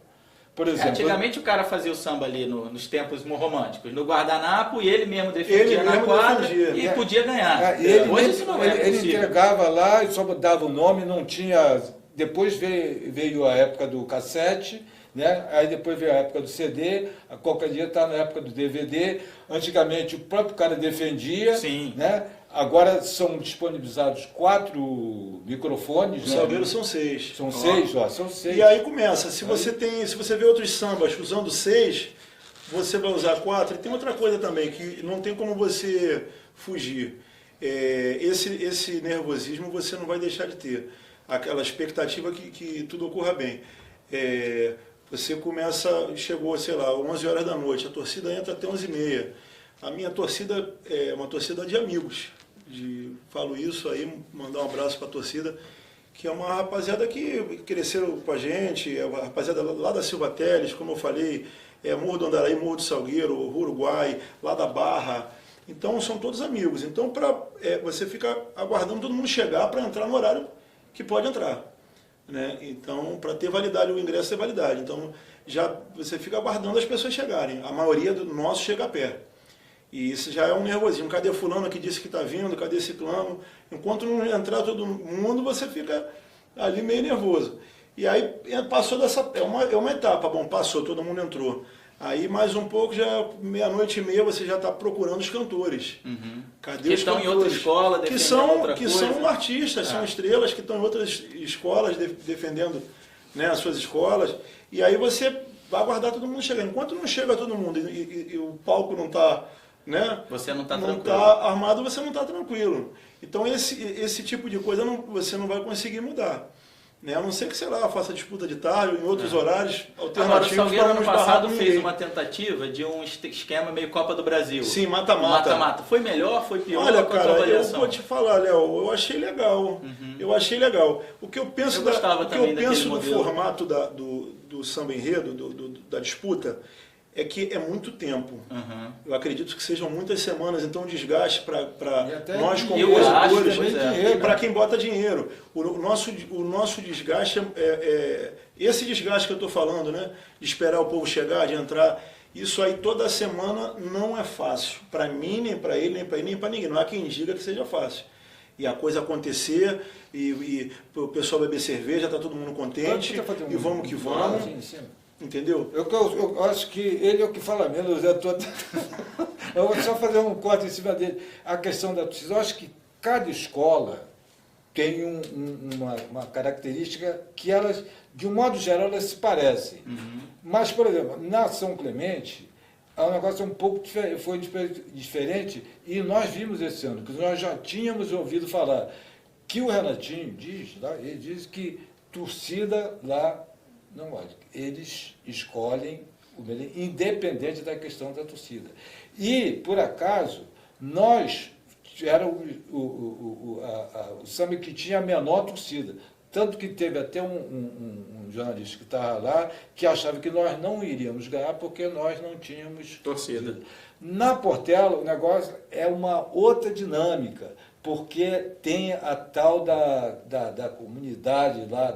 S2: Por exemplo,
S1: antigamente o cara fazia o samba ali nos tempos românticos, no guardanapo, e ele mesmo defendia na quadra e podia ganhar. Hoje isso não é possível.
S2: Ele entregava lá e só dava o nome, não tinha... Depois veio a época do cassete, né? Aí depois veio a época do CD, qualquer dia está na época do DVD. Antigamente o próprio cara defendia, né? Agora são disponibilizados 4 microfones.
S4: Os salgueiros são 6.
S2: São 6, são 6.
S4: E aí começa, se você vê outros sambas usando 6, você vai usar 4. E tem outra coisa também, que não tem como você fugir. Esse nervosismo você não vai deixar de ter. Aquela expectativa que tudo ocorra bem. você chegou, sei lá, 11 horas da noite, a torcida entra até 11h30. A minha torcida é uma torcida de amigos. Falo isso aí, mandar um abraço para a torcida, que é uma rapaziada que cresceram com a gente, é uma rapaziada lá da Silva Teles, como eu falei, Morro do Andaraí, Morro do Salgueiro, Uruguai, lá da Barra. Então, são todos amigos. Então, você fica aguardando todo mundo chegar para entrar no horário que pode entrar. Né? Então, para ter validade, o ingresso ter validade. Então, você fica aguardando as pessoas chegarem. A maioria do nosso chega a pé. E isso já é um nervosismo. Cadê fulano que disse que está vindo? Cadê ciclano? Enquanto não entrar todo mundo, você fica ali meio nervoso. E aí passou dessa... É uma etapa. Bom, passou, todo mundo entrou. Aí mais um pouco, já 00:30, você já está procurando os cantores.
S1: Uhum.
S4: Cadê
S1: que
S4: os
S1: estão
S4: cantores?
S1: em outra escola, defendendo outra
S4: que
S1: coisa.
S4: são artistas, são estrelas que estão em outras escolas defendendo, né, as suas escolas. E aí você vai aguardar todo mundo chegar. Enquanto não chega todo mundo e o palco não está... Né?
S1: Você não está
S4: tranquilo.
S1: tranquilo.
S4: Não está armado, você não está tranquilo. Então esse tipo de coisa você não vai conseguir mudar. Né? A não ser que, sei lá, faça disputa de tarde, em outros horários alternativos.
S1: Agora, o Salgueiro
S4: para
S1: ano
S4: nos barrar
S1: passado
S4: do
S1: fez
S4: ninguém.
S1: uma tentativa de um esquema meio Copa do Brasil.
S4: Sim, mata-mata.
S1: Mata-mata. Foi melhor, foi pior?
S4: Olha,
S1: Qual a tua
S4: cara, eu
S1: avaliação?
S4: vou te falar, Léo, eu achei legal. Eu achei legal. O que eu penso,
S1: Eu gostava também daquele
S4: do
S1: modelo.
S4: formato do samba enredo, da disputa, é que é muito tempo.
S1: Uhum.
S4: Eu acredito que sejam muitas semanas, então um desgaste para nós
S1: eu acho,
S4: compositores
S1: pois é.
S4: e para quem bota dinheiro. O nosso desgaste esse desgaste que eu estou falando, né? De esperar o povo chegar, de entrar, isso aí toda semana não é fácil. Para mim, nem para ele, nem para ele, nem para ninguém. Não há quem diga que seja fácil. E a coisa acontecer, e o pessoal beber cerveja, tá todo mundo contente, e vamos que vamos.
S2: Sim.
S4: Entendeu?
S2: Eu acho que ele é o que fala menos. Eu vou só fazer um corte em cima dele. A questão da torcida, eu acho que cada escola tem uma característica que elas, de um modo geral, elas se parecem.
S1: Uhum.
S2: Mas, por exemplo, na São Clemente, o negócio é um pouco diferente, e nós vimos esse ano, que nós já tínhamos ouvido falar, que o Renatinho diz, ele diz que torcida lá não pode. Eles escolhem o Belém, independente da questão da torcida. E, por acaso, nós era o samba que tinha a menor torcida. Tanto que teve até um jornalista que estava lá que achava que nós não iríamos ganhar porque nós não tínhamos
S1: torcida.
S2: Na Portela, o negócio é uma outra dinâmica, porque tem a tal da comunidade lá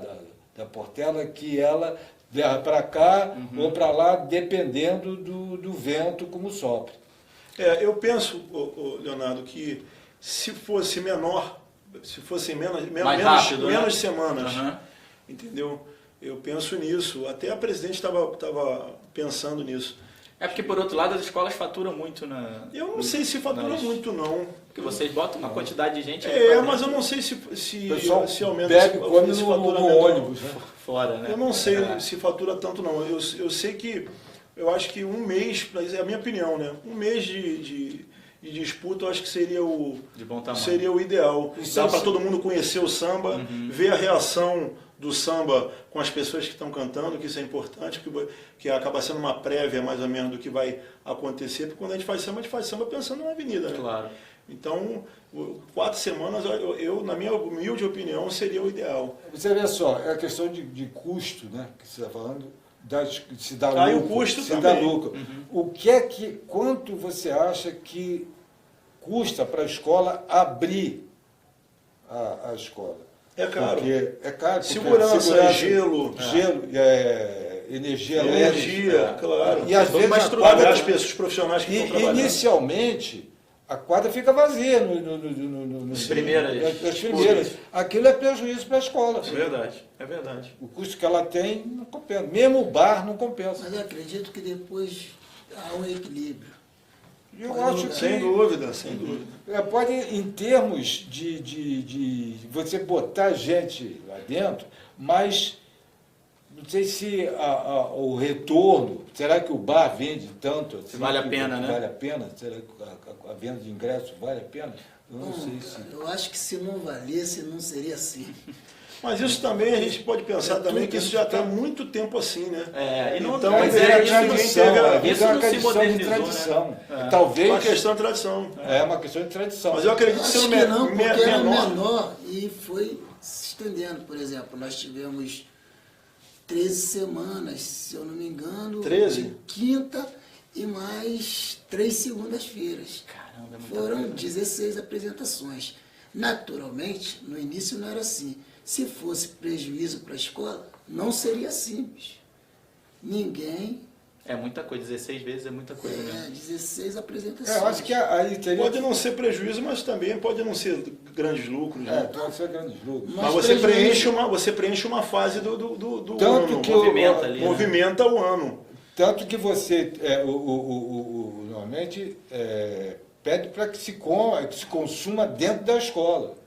S2: da Portela, que ela leva para cá ou para lá, dependendo do vento como sopra.
S4: Eu penso, Leonardo, que se fosse menor, se fossem menos
S1: rápido,
S4: menos
S1: né?
S4: semanas, entendeu? Eu penso nisso. Até a presidente estava pensando nisso.
S1: É porque, por outro lado, as escolas faturam muito
S4: Eu não sei se fatura muito, não.
S1: Porque vocês botam uma quantidade de gente...
S4: mas eu não sei se aumenta
S2: bebe, come
S4: esse
S2: no
S4: faturamento.
S2: ônibus, né?
S1: Fora, né?
S4: Eu não sei se fatura tanto, não. Eu sei que... Eu acho que um mês, mas é a minha opinião, né? Um mês de disputa, eu acho que seria
S1: de bom tamanho.
S4: Seria o ideal. Dá para todo mundo conhecer o samba, ver a reação do samba com as pessoas que estão cantando, que isso é importante, que acaba sendo uma prévia mais ou menos do que vai acontecer, porque quando a gente faz samba pensando na avenida, né?
S1: Claro.
S4: Então, 4 semanas, na minha humilde opinião, seria o ideal.
S2: Você vê só, é a questão de custo, né, que você está falando, se dá lucro.
S4: Aí o custo
S2: se
S4: também.
S2: dá lucro. Quanto você acha que custa para a escola abrir a escola?
S4: É caro.
S2: Porque é caro.
S4: Segurança, gelo.
S2: Energia
S4: elétrica, claro.
S2: E às vezes
S4: mais
S2: a quadra,
S4: as pessoas profissionais que estão trabalhando.
S2: Inicialmente, a quadra fica vazia
S1: nas primeiras.
S2: Aquilo é prejuízo para a escola.
S1: É verdade.
S2: O custo que ela tem não compensa. Mesmo o bar não compensa.
S3: Mas eu acredito que depois há um equilíbrio.
S2: Eu acho que...
S4: Sem dúvida.
S2: Pode, em termos de você botar gente lá dentro, mas não sei se o retorno, será que o bar vende tanto? Assim,
S1: vale a pena, né?
S2: Vale a pena? Será que a venda de ingressos vale a pena? Eu não sei se...
S3: Eu acho que se não valesse, não seria assim.
S4: Mas isso também a gente pode pensar também que isso já está há muito tempo assim, né?
S1: E não,
S4: Então,
S1: mas
S2: Mas é
S1: isso
S2: tradição,
S1: isso
S2: é
S1: não
S2: uma
S1: se
S2: questão de
S1: modernizou,
S2: tradição.
S1: né?
S2: Talvez
S4: uma questão de tradição.
S2: é uma questão de tradição.
S4: Mas eu acredito
S3: Acho
S4: ser
S3: que não, porque era
S4: menor.
S3: menor e foi se estendendo. Por exemplo, nós tivemos 13 semanas, se eu não me engano,
S4: 13?
S3: de quinta e mais 3 segundas-feiras.
S1: Caramba, é muita
S3: Foram
S1: coisa.
S3: 16 apresentações. Naturalmente, no início não era assim. Se fosse prejuízo para a escola, não seria simples. Ninguém...
S1: É muita coisa, 16 vezes é muita coisa mesmo.
S3: 16 apresentações.
S2: Eu acho que aí teria...
S4: Pode não ser prejuízo, mas também pode não ser grandes lucros. Né?
S2: pode ser grandes lucros.
S4: Mas você preenche uma fase do
S2: Tanto
S4: ano.
S2: que
S1: Movimenta ali, né?
S4: Movimenta o ano.
S2: Tanto que você, normalmente, pede para que se consuma dentro da escola.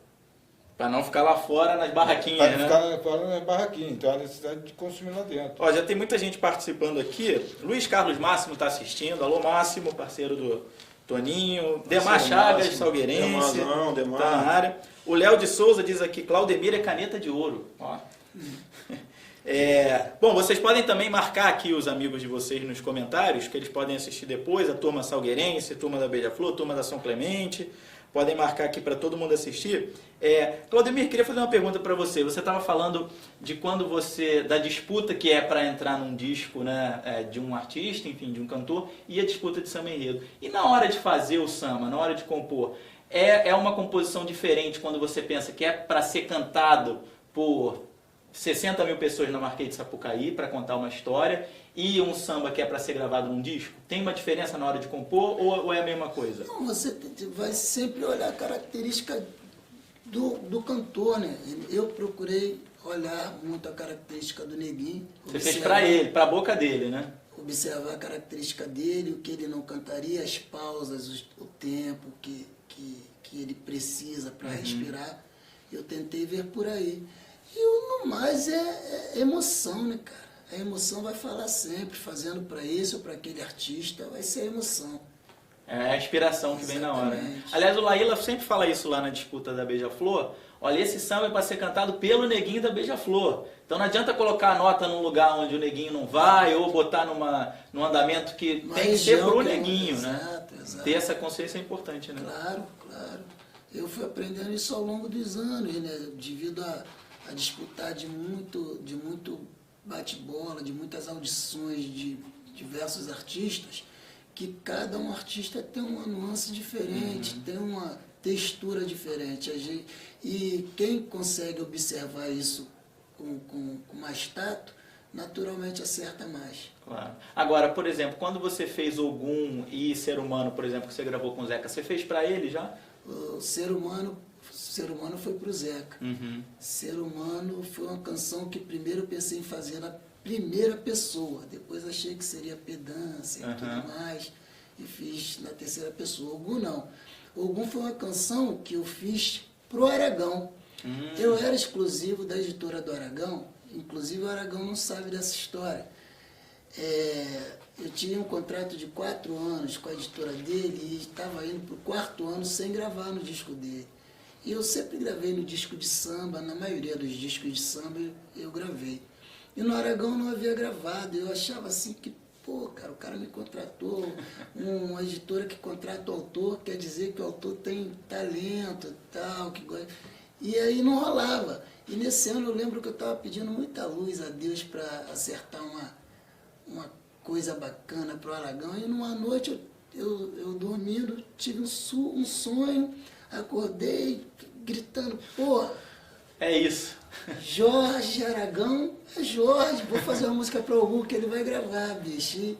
S1: Pra não ficar lá fora nas barraquinhas,
S2: Para
S1: né?
S2: ficar fora na barraquinha. Então, há necessidade de consumir lá dentro.
S1: Ó, já tem muita gente participando aqui. Luiz Carlos Máximo está assistindo. Alô, Máximo, parceiro do Toninho. Demar Chagas,
S4: Máximo.
S1: Salgueirense.
S4: Demar.
S1: Tá na área. O Léo de Souza diz aqui, Claudemir é caneta de ouro. Ó. Bom, vocês podem também marcar aqui os amigos de vocês nos comentários, que eles podem assistir depois, a turma Salgueirense, a turma da Beija-Flor, a turma da São Clemente. Podem marcar aqui para todo mundo assistir. Claudemir, queria fazer uma pergunta para você. Você estava falando de quando da disputa que é para entrar num disco, né, de um artista, enfim, de um cantor, e a disputa de samba enredo. E na hora de fazer o samba, na hora de compor, é uma composição diferente quando você pensa que é para ser cantado por 60 mil pessoas na Marquês de Sapucaí para contar uma história e um samba que é para ser gravado num disco? Tem uma diferença na hora de compor ou é a mesma coisa?
S3: Não, você vai sempre olhar a característica do cantor, né? Eu procurei olhar muito a característica do Neguinho.
S1: Você fez para ele, para a boca dele, né?
S3: Observar a característica dele, o que ele não cantaria, as pausas, o tempo que ele precisa para respirar. Eu tentei ver por aí. E no mais é emoção, né, cara? A emoção vai falar sempre, fazendo para esse ou para aquele artista, vai ser a emoção.
S1: É a inspiração que vem na hora. Né?
S3: Exatamente.
S1: Aliás, o Laíla sempre fala isso lá na disputa da Beija-Flor. Olha, esse samba é para ser cantado pelo Neguinho da Beija-Flor. Então não adianta colocar a nota num lugar onde o Neguinho não vai ou botar num andamento que tem que ser pro Neguinho, né?
S3: Exato.
S1: Ter essa consciência é importante, né?
S3: Claro. Eu fui aprendendo isso ao longo dos anos, né? Devido a disputar de muito bate-bola, de muitas audições de diversos artistas, que cada um artista tem uma nuance diferente, tem uma textura diferente. E quem consegue observar isso com mais tato, naturalmente acerta mais.
S1: Claro. Agora, por exemplo, quando você fez Ogum e Ser Humano, por exemplo, que você gravou com o Zeca, você fez para ele já?
S3: O Ser Humano foi pro Zeca. Ser Humano foi uma canção que primeiro eu pensei em fazer na primeira pessoa, depois achei que seria pedância e tudo mais, e fiz na terceira pessoa. Ogum não. Ogum foi uma canção que eu fiz pro Aragão. Eu era exclusivo da editora do Aragão, inclusive o Aragão não sabe dessa história. Eu tinha um contrato de 4 anos com a editora dele e estava indo para o 4º ano sem gravar no disco dele. E eu sempre gravei no disco de samba, na maioria dos discos de samba eu gravei. E no Aragão não havia gravado, eu achava assim que, pô, cara, o cara me contratou, uma editora que contrata o autor, quer dizer que o autor tem talento e tal, que gosta. E aí não rolava. E nesse ano eu lembro que eu estava pedindo muita luz a Deus para acertar uma coisa bacana para o Aragão. E numa noite eu dormindo, tive um sonho, acordei gritando, pô,
S1: É isso.
S3: Jorge Aragão é Jorge, vou fazer uma música para o Hugo que ele vai gravar, bicho. E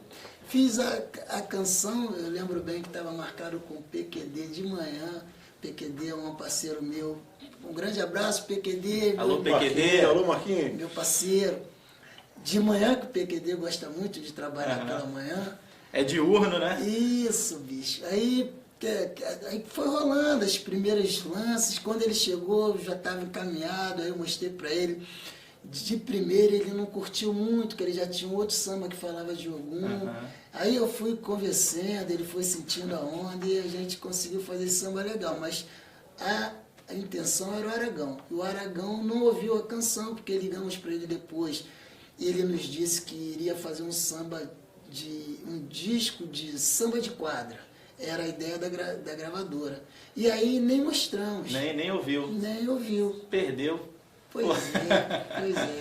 S3: fiz a canção, eu lembro bem que estava marcado com o PQD de manhã. PQD é um parceiro meu. Um grande abraço, PQD.
S1: Alô,
S3: meu,
S1: PQD.
S4: Alô, Marquinhos.
S3: meu parceiro. De manhã, que o PQD gosta muito de trabalhar pela manhã.
S1: É diurno, né?
S3: Isso, bicho. Aí foi rolando as primeiras lances. Quando ele chegou, já estava encaminhado. Aí eu mostrei para ele. De primeira ele não curtiu muito, que ele já tinha um outro samba que falava de Ogum. Aí eu fui conversando, ele foi sentindo a onda e a gente conseguiu fazer esse samba legal. Mas a intenção era o Aragão. E o Aragão não ouviu a canção, porque ligamos para ele depois. E ele nos disse que iria fazer um disco de samba de quadra. Era a ideia da gravadora. E aí nem mostramos.
S1: Nem ouviu.
S3: Nem ouviu.
S1: Perdeu.
S3: Pois é.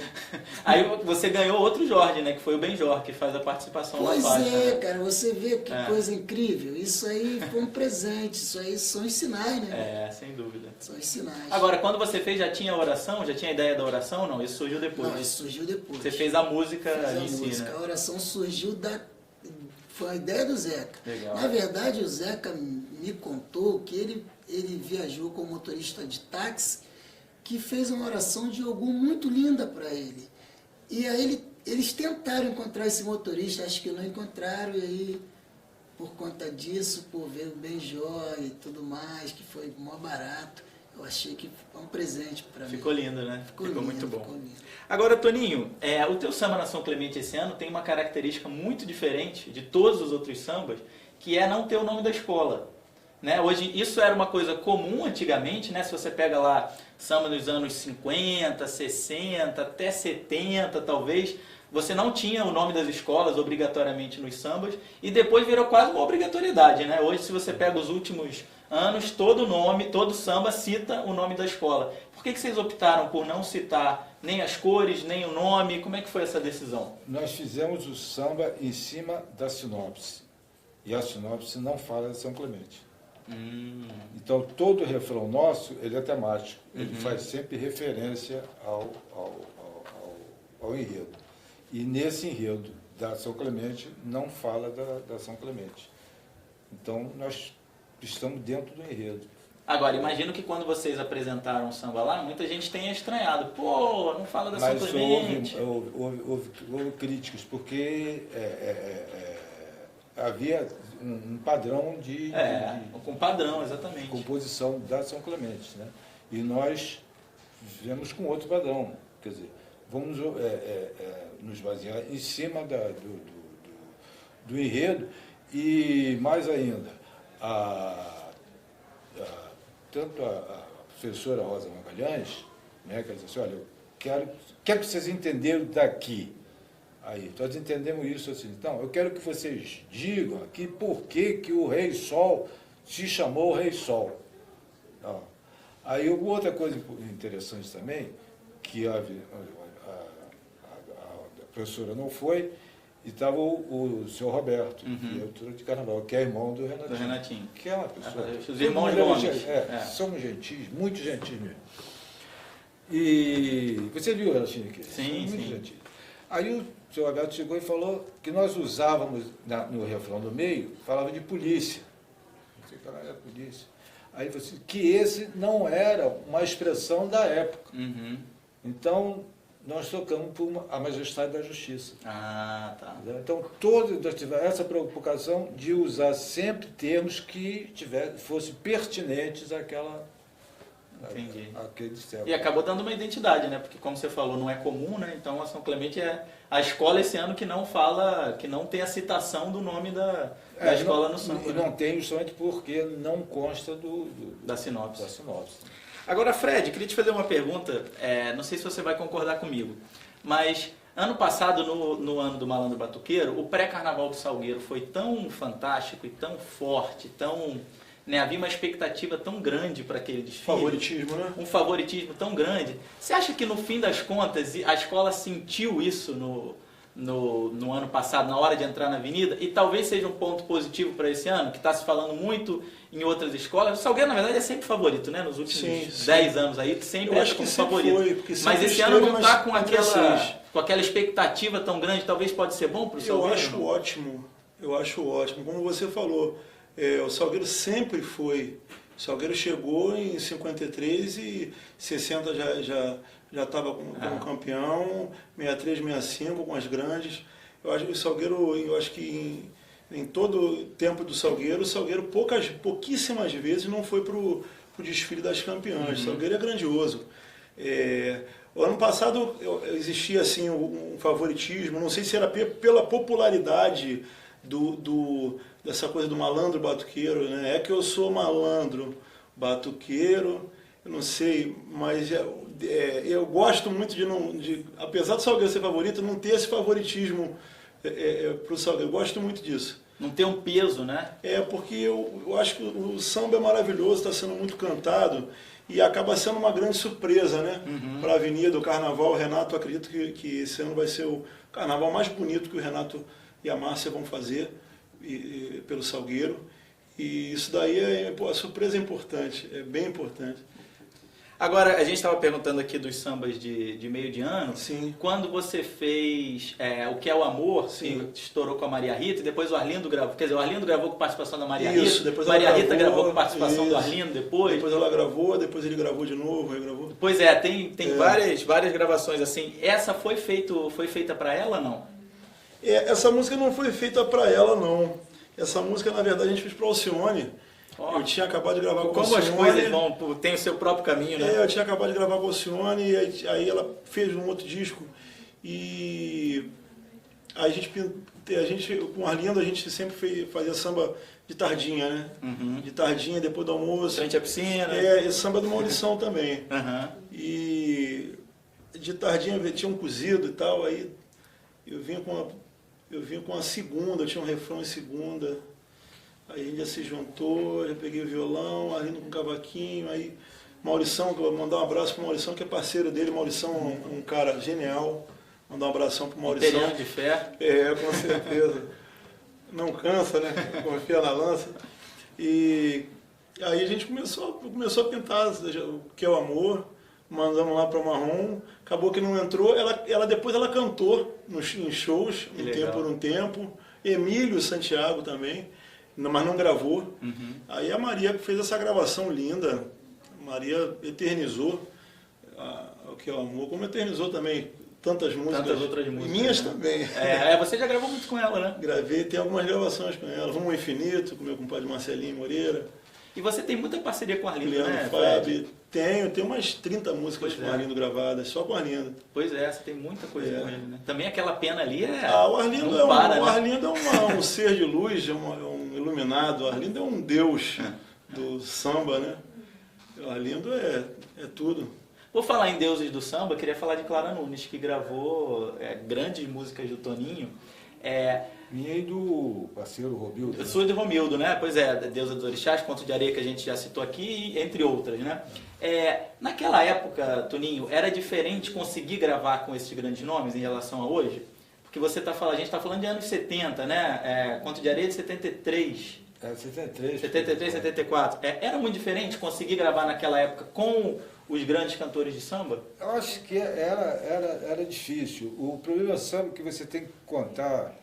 S1: Aí você ganhou outro Jorge, né? Que foi o Benjor, que faz a participação na
S3: Pois
S1: faixa.
S3: é,
S1: Né?
S3: cara, você vê que coisa incrível. Isso aí foi um presente, isso aí são os sinais, né?
S1: É, sem dúvida.
S3: São os sinais.
S1: Agora, quando você fez, já tinha a oração? Já tinha a ideia da oração ou não? Isso surgiu depois?
S3: Não, isso surgiu depois.
S1: Você fez a música
S3: Fiz
S1: em si,
S3: música.
S1: né?
S3: A oração surgiu foi a ideia do Zeca.
S1: Legal.
S3: Na verdade, o Zeca me contou que ele viajou com um motorista de táxi que fez uma oração de Ogum muito linda para ele. E aí eles tentaram encontrar esse motorista, acho que não encontraram, e aí, por conta disso, por ver o Benjor e tudo mais, que foi mó barato, eu achei que foi um presente para mim.
S1: Ficou lindo, né?
S3: Ficou lindo,
S1: muito bom.
S3: ficou lindo.
S1: Agora, Toninho, o teu samba na São Clemente esse ano tem uma característica muito diferente de todos os outros sambas, que é não ter o nome da escola. Né? Hoje, isso era uma coisa comum antigamente, né? Se você pega lá samba dos anos 50, 60, até 70 talvez, você não tinha o nome das escolas obrigatoriamente nos sambas, e depois virou quase uma obrigatoriedade. Né? Hoje, se você pega os últimos anos, todo samba cita o nome da escola. Por que vocês optaram por não citar nem as cores, nem o nome? Como é que foi essa decisão?
S2: Nós fizemos o samba em cima da sinopse, e a sinopse não fala de São Clemente. Então, todo refrão nosso, ele é temático. Ele faz sempre referência ao enredo. E nesse enredo da São Clemente, não fala da São Clemente. Então, nós estamos dentro do enredo.
S1: Agora, imagino que quando vocês apresentaram o samba lá, muita gente tenha estranhado. Pô, não fala da São Clemente.
S2: Houve críticas, porque havia um padrão
S1: com padrão, exatamente.
S2: composição da São Clemente, né? E nós viemos com outro padrão, quer dizer, vamos nos basear em cima do enredo, e mais ainda, tanto a professora Rosa Magalhães, né, que ela disse assim, olha, eu quero que vocês entenderam daqui. Aí, nós entendemos isso assim. Então, eu quero que vocês digam aqui por que o Rei Sol se chamou Rei Sol. Então, aí, outra coisa interessante também, que a professora não foi, e estava o senhor Roberto, que é o tutor de carnaval, que é irmão do Renatinho. Que é uma pessoa...
S1: Os irmãos Gomes.
S2: Somos gentis, muito gentis mesmo. E você viu o Renatinho aqui?
S1: Sim,
S2: muito
S1: sim.
S2: gentil. Aí o senhor Roberto chegou e falou que nós usávamos, no refrão do meio, falava de polícia. Não sei o que era polícia. Aí ele falou assim, que esse não era uma expressão da época. Então, nós tocamos por a majestade da justiça.
S1: Ah, tá.
S2: Então, nós tivemos essa preocupação de usar sempre termos que fossem pertinentes àquele tempo.
S1: E acabou dando uma identidade, né? Porque, como você falou, não é comum, né? Então, a São Clemente é a escola esse ano que não fala, que não tem a citação do nome da escola no samba.
S2: E não tem justamente porque não consta
S1: da sinopse.
S2: Da sinopse.
S1: Agora, Fred, queria te fazer uma pergunta, não sei se você vai concordar comigo, mas ano passado, no ano do Malandro Batuqueiro, o pré-carnaval do Salgueiro foi tão fantástico e tão forte, havia uma expectativa tão grande para aquele desfile.
S4: Favoritismo, né?
S1: Um favoritismo tão grande. Você acha que no fim das contas a escola sentiu isso no ano passado, na hora de entrar na avenida, e talvez seja um ponto positivo para esse ano, que está se falando muito em outras escolas? O Salgueiro, na verdade, é sempre favorito, né? Nos últimos 10 anos aí, sempre é como favorito. Mas esse ano não está com aquela expectativa tão grande, talvez pode ser bom para o Salgueiro?
S4: Eu acho ótimo. Como você falou, o Salgueiro sempre foi. O Salgueiro chegou em 53 e 60 já estava como campeão, 63, 65 com as grandes. Eu acho que o Salgueiro, em todo o tempo do Salgueiro, o Salgueiro pouquíssimas vezes não foi para o desfile das campeãs. O Salgueiro é grandioso. O ano passado existia assim um favoritismo, não sei se era pela popularidade dessa coisa do malandro batuqueiro, né? É que eu sou malandro batuqueiro, eu não sei, mas eu gosto muito apesar do Salgueiro ser favorito, não ter esse favoritismo para o Salgueiro. Eu gosto muito disso.
S1: Não ter um peso, né?
S4: Porque eu acho que o samba é maravilhoso, está sendo muito cantado e acaba sendo uma grande surpresa, né? Para a Avenida, o Carnaval. O Renato, acredito que esse ano vai ser o Carnaval mais bonito que o Renato e a Márcia vão fazer pelo Salgueiro. E isso daí a surpresa é importante, é bem importante.
S1: Agora, a gente estava perguntando aqui dos sambas de meio de ano.
S4: Sim.
S1: Quando você fez O Que é o Amor,
S4: Sim.
S1: que estourou com a Maria Rita, e depois o Arlindo gravou. Quer dizer, o Arlindo gravou com participação da Maria
S4: Isso,
S1: Rita.
S4: depois
S1: Maria
S4: ela
S1: Rita gravou com participação
S4: isso.
S1: do Arlindo depois.
S4: Depois ela gravou, depois ele gravou de novo, regravou.
S1: Pois tem várias gravações assim. Essa foi feita para ela, não?
S4: Essa música não foi feita para ela, não. Essa música, na verdade, a gente fez para Alcione. Eu tinha acabado de gravar com a
S1: Como
S4: Alcione.
S1: as coisas tem o seu próprio caminho, né?
S4: Eu tinha acabado de gravar com a Alcione, e aí ela fez um outro disco. E a gente com o Arlindo, a gente sempre fazia samba de tardinha, né? De tardinha, depois do almoço.
S1: Frente à piscina.
S4: Esse samba do Maurição também. E de tardinha tinha um cozido e tal, aí eu vinha com a segunda, eu tinha um refrão em segunda. Aí a gente já se juntou, já peguei o violão, Arlindo com o cavaquinho, aí Maurição, que eu vou mandar um abraço pro Maurição, que é parceiro dele. Maurição é um cara genial. Mandar um abração pro Maurição.
S1: Interiano de fé.
S4: Com certeza. Não cansa, né? Confia na lança. E aí a gente começou a pintar o Que é o Amor. Mandamos lá para o Marrom. Acabou que não entrou. Depois ela cantou em shows, por um tempo. Emílio Santiago também, mas não gravou. Aí a Maria fez essa gravação linda. A Maria eternizou o Que é o Amor, como eternizou também tantas músicas.
S1: Tantas outras músicas.
S4: Minhas
S1: né?
S4: também.
S1: Você já gravou muito com ela, né?
S4: Gravei, tem algumas gravações com ela. Rumo ao Infinito, com meu compadre Marcelinho Moreira.
S1: E você tem muita parceria com o Arlindo,
S4: Leandro
S1: né,
S4: Fábio. Tenho umas 30 músicas com o
S1: é.
S4: Arlindo gravadas, só com o Arlindo.
S1: Pois é, você tem muita coisa com ele, né? Também aquela pena ali
S4: o Arlindo
S1: não para,
S4: o
S1: né?
S4: Arlindo é um ser de luz, é um iluminado. O Arlindo é um deus do samba, né? O Arlindo é tudo.
S1: Vou falar em deuses do samba, queria falar de Clara Nunes, que gravou grandes músicas do Toninho.
S2: Minha e do parceiro Romildo.
S1: Eu sou de Romildo, né? Pois é, Deusa dos Orixás, Conto de Areia, que a gente já citou aqui, entre outras, né? Naquela época, Toninho, era diferente conseguir gravar com esses grandes nomes em relação a hoje? Porque a gente está falando de anos 70, né? Conto de Areia de 73.
S2: 73.
S1: 73, 74. Era muito diferente conseguir gravar naquela época com os grandes cantores de samba?
S2: Eu acho que era difícil. O problema samba é que você tem que contar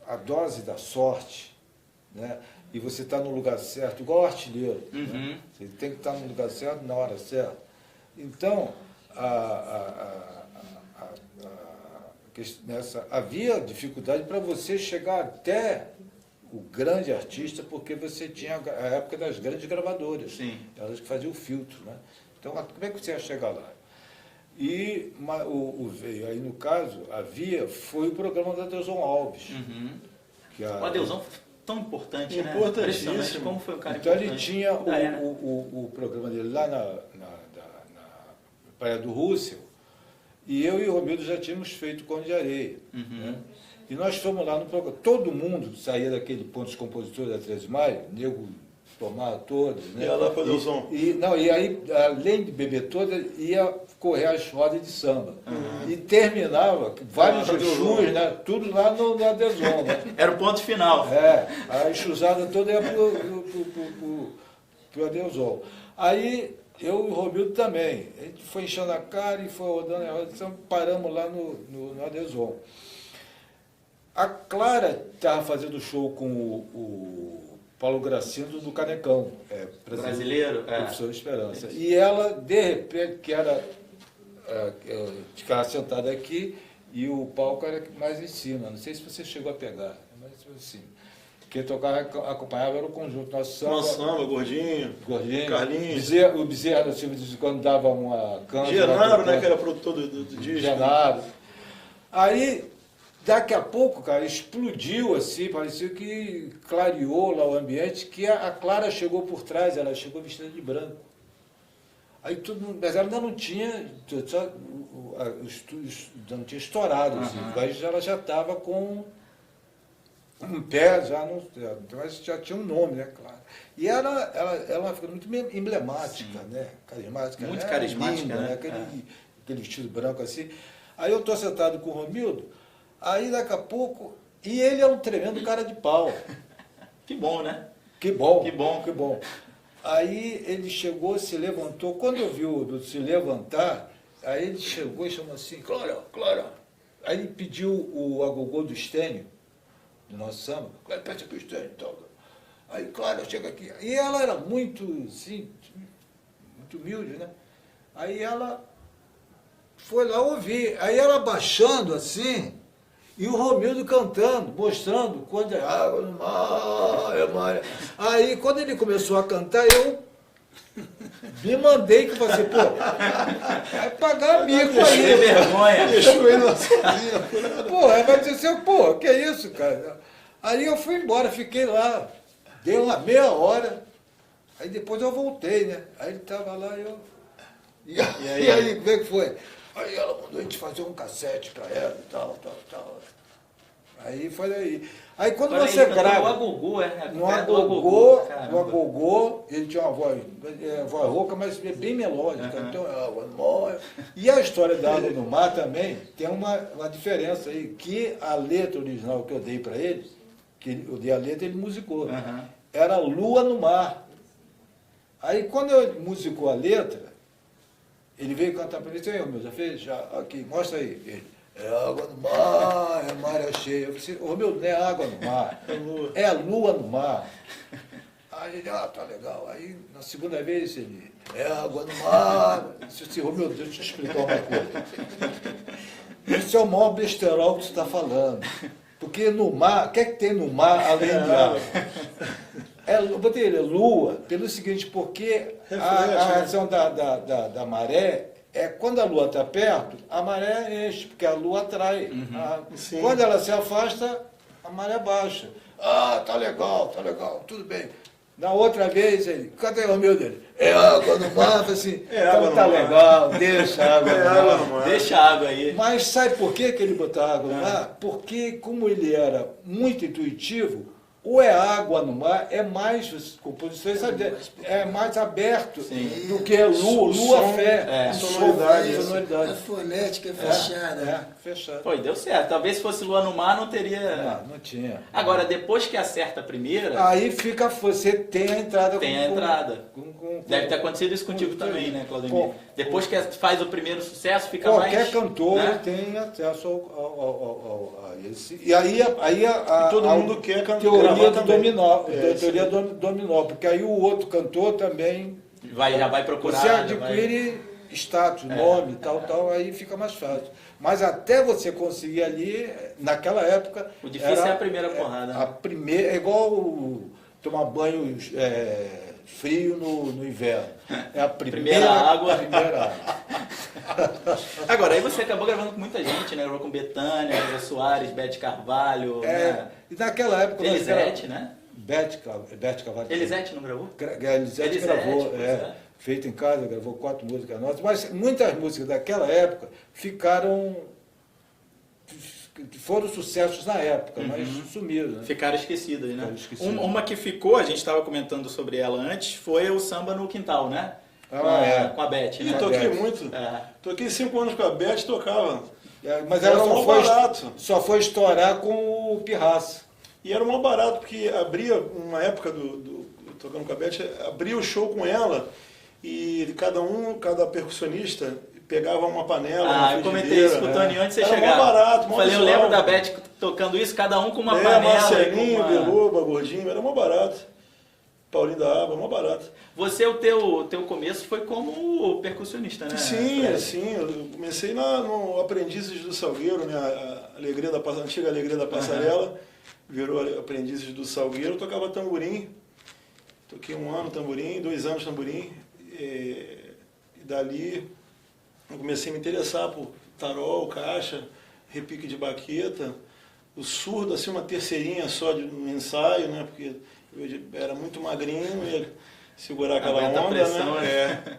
S2: a dose da sorte, né? E você está no lugar certo, igual artilheiro. Né? Você tem que estar no lugar certo, na hora certa. Então, havia dificuldade para você chegar até o grande artista, porque você tinha a época das grandes gravadoras.
S1: Sim.
S2: Elas que faziam o filtro, né? Então, como é que você ia chegar lá? E aí, no caso, foi o programa da Adelson Alves.
S1: O Adelson foi tão importante, né?
S4: Importantíssimo.
S1: Impressionante como foi um cara
S2: então
S1: importante.
S2: ele tinha o programa dele lá na Praia do Russell, e eu e o Romildo já tínhamos feito Conto de Areia. Né? E nós fomos lá no programa. Todo mundo saía daquele ponto dos compositores da 13 de Maio, nego tomar todas, né?
S4: E ela fazer o som.
S2: E aí, além de beber todas, ia correr as rodas de samba. E terminava, vários chuchus, né? Tudo lá no Adelson, né?
S1: Era o ponto final.
S2: A enxuzada toda ia pro Adelson. Aí, eu e o Romildo também. A gente foi enchendo a cara e foi rodando a roda de samba, paramos lá no Adelson. A Clara estava fazendo show com o Paulo Gracindo do Canecão,
S1: brasileiro,
S2: Professor Esperança. E ela, de repente, ficava sentada aqui e o palco era mais em cima. Não sei se você chegou a pegar, mas assim. Quem tocava, acompanhava era o conjunto Nosso Samba.
S4: Nosso Samba, Gordinho, Carlinhos.
S2: O Bezerra da Silva, de vez em quando dava uma canta.
S4: Genaro, né, que era produtor do disco.
S2: Genaro. Aí, daqui a pouco, cara, explodiu assim, parecia que clareou lá o ambiente, que a Clara chegou por trás, ela chegou vestida de branco. Aí mas ela ainda não tinha, não tinha estourado, assim, mas ela já estava com um pé, mas já tinha um nome, né, claro. E ela é uma figura muito emblemática, né, carismática.
S1: Muito carismática,
S2: linda,
S1: né?
S2: Aquele vestido branco assim. Aí eu estou sentado com o Romildo, aí daqui a pouco, e ele é um tremendo cara de pau.
S1: Que bom, né?
S2: Que bom,
S1: Que bom.
S2: que bom. Aí ele chegou, se levantou, quando eu vi o se levantar, aí ele chegou e chamou assim, Clara, Clara. Aí ele pediu o agogô do Estênio, do nosso samba, Clara, peça aqui o Estênio, então. Aí, Clara, chega aqui. E ela era muito, assim, muito humilde, né? Aí ela foi lá ouvir, aí ela baixando assim, e o Romildo cantando, mostrando quando é água no mar, é mar. Aí, quando ele começou a cantar, eu me mandei, que eu falei assim, pô, vai pagar mico
S1: Que
S2: aí.
S1: vergonha.
S4: Deixou ele lá sozinho.
S2: Pô, aí vai dizer assim, pô, que é isso, cara? Aí eu fui embora, fiquei lá, deu uma meia hora, aí depois eu voltei, né? Aí ele tava lá e eu... E aí, como é que foi? Aí ela mandou a gente fazer um cassete pra ela e tal. Aí foi daí. Aí quando
S1: Olha
S2: você
S1: aí,
S2: grava...
S1: No agogô, é?
S2: No
S1: É do
S2: agogô, ele tinha uma voz rouca, mas bem melódica.
S1: Uhum.
S2: Então, água no mar. E a história da Água no Mar também tem uma diferença aí, que a letra original que eu dei para ele, que eu dei a letra, ele musicou.
S1: Uhum.
S2: Era Lua no Mar. Aí quando eu musicou a letra, ele veio cantar para mim, aí, meu, já fez? Já, aqui, mostra aí. Ele, é água no mar, é maré cheia. Eu falei, ô meu, não é água no mar, é a lua no mar. Aí ele, tá legal. Aí na segunda vez ele, é água no mar. Eu disse assim, ô meu, deixa eu te explicar uma coisa. Isso é o maior besterol que você está falando. Porque no mar, o que é que tem no mar além de água? Eu botei ele, lua, pelo seguinte, porque a ação da maré é quando a lua está perto, a maré enche, porque a lua atrai. Quando ela se afasta, a maré baixa. Tá legal, tudo bem. Na outra vez, ele, cadê o meu dele? É água no mar, assim, então tá legal, deixa a água no mar.
S1: Deixa a água aí.
S2: Mas sabe por que ele botou água no mar? Porque como ele era muito intuitivo, o é água no mar é mais, composições, é mais aberto do que lua-fé.
S3: Sonoridade. A fonética é fechada.
S2: Fechado.
S1: Foi, deu certo. Talvez se fosse lua no mar não teria...
S2: Não tinha.
S1: Agora, depois que acerta a primeira...
S2: Aí fica, você tem a entrada.
S1: Deve ter acontecido isso contigo também, né, Claudemir?
S2: Bom,
S1: Depois que faz o primeiro sucesso, fica
S2: qualquer
S1: mais...
S2: cantor tem acesso a esse. E aí
S4: todo mundo quer cantar.
S2: Teoria do dominó, teoria do dominó, porque aí o outro cantor também
S1: já vai procurar.
S2: Você adquire status, nome, tal, aí fica mais fácil. Mas até você conseguir ali, naquela época...
S1: O difícil é a primeira porrada.
S2: A primeira, é igual tomar banho frio no inverno. É a primeira água.
S1: Agora, aí você acabou gravando com muita gente, né? Gravou com Bethânia, Elza Soares, Beth Carvalho, né?
S2: E naquela época...
S1: Elisete, né?
S2: Beth Carvalho.
S1: Elisete não gravou?
S2: Elisete gravou, feito em casa, gravou 4 músicas nossas, mas muitas músicas daquela época foram sucessos na época, mas sumiram. Né?
S1: Ficaram esquecidas, né? Uma que ficou, a gente estava comentando sobre ela antes, foi o Samba no Quintal, né? Com a Beth, né?
S4: Toquei muito. Toquei 5 anos com a Beth, tocava.
S2: Mas ela só foi estourar com o Pirraça.
S4: E era um barato, porque abria, uma época tocando com a Beth, abria o show com ela e cada percussionista pegava uma panela.
S1: Eu comentei isso com o Tony antes de você chegar.
S4: Era barato,
S1: falei, eu lembro da Beth tocando isso, cada um com uma panela.
S4: Marcelinho, Beluba, Gordinho, era mó barato. Paulinho da Aba, mó barato.
S1: Você, o teu começo foi como percussionista, né?
S4: Sim, eu comecei no Aprendizes do Salgueiro, né? A antiga Alegria da Passarela, virou Aprendizes do Salgueiro, eu tocava tamborim, toquei 1 ano tamborim, 2 anos tamborim, e dali eu comecei a me interessar por tarol, caixa, repique de baqueta, o surdo, assim, uma terceirinha só no ensaio, né? Porque eu era muito magrinho, ia segurar aquela onda,
S1: pressão,
S4: né?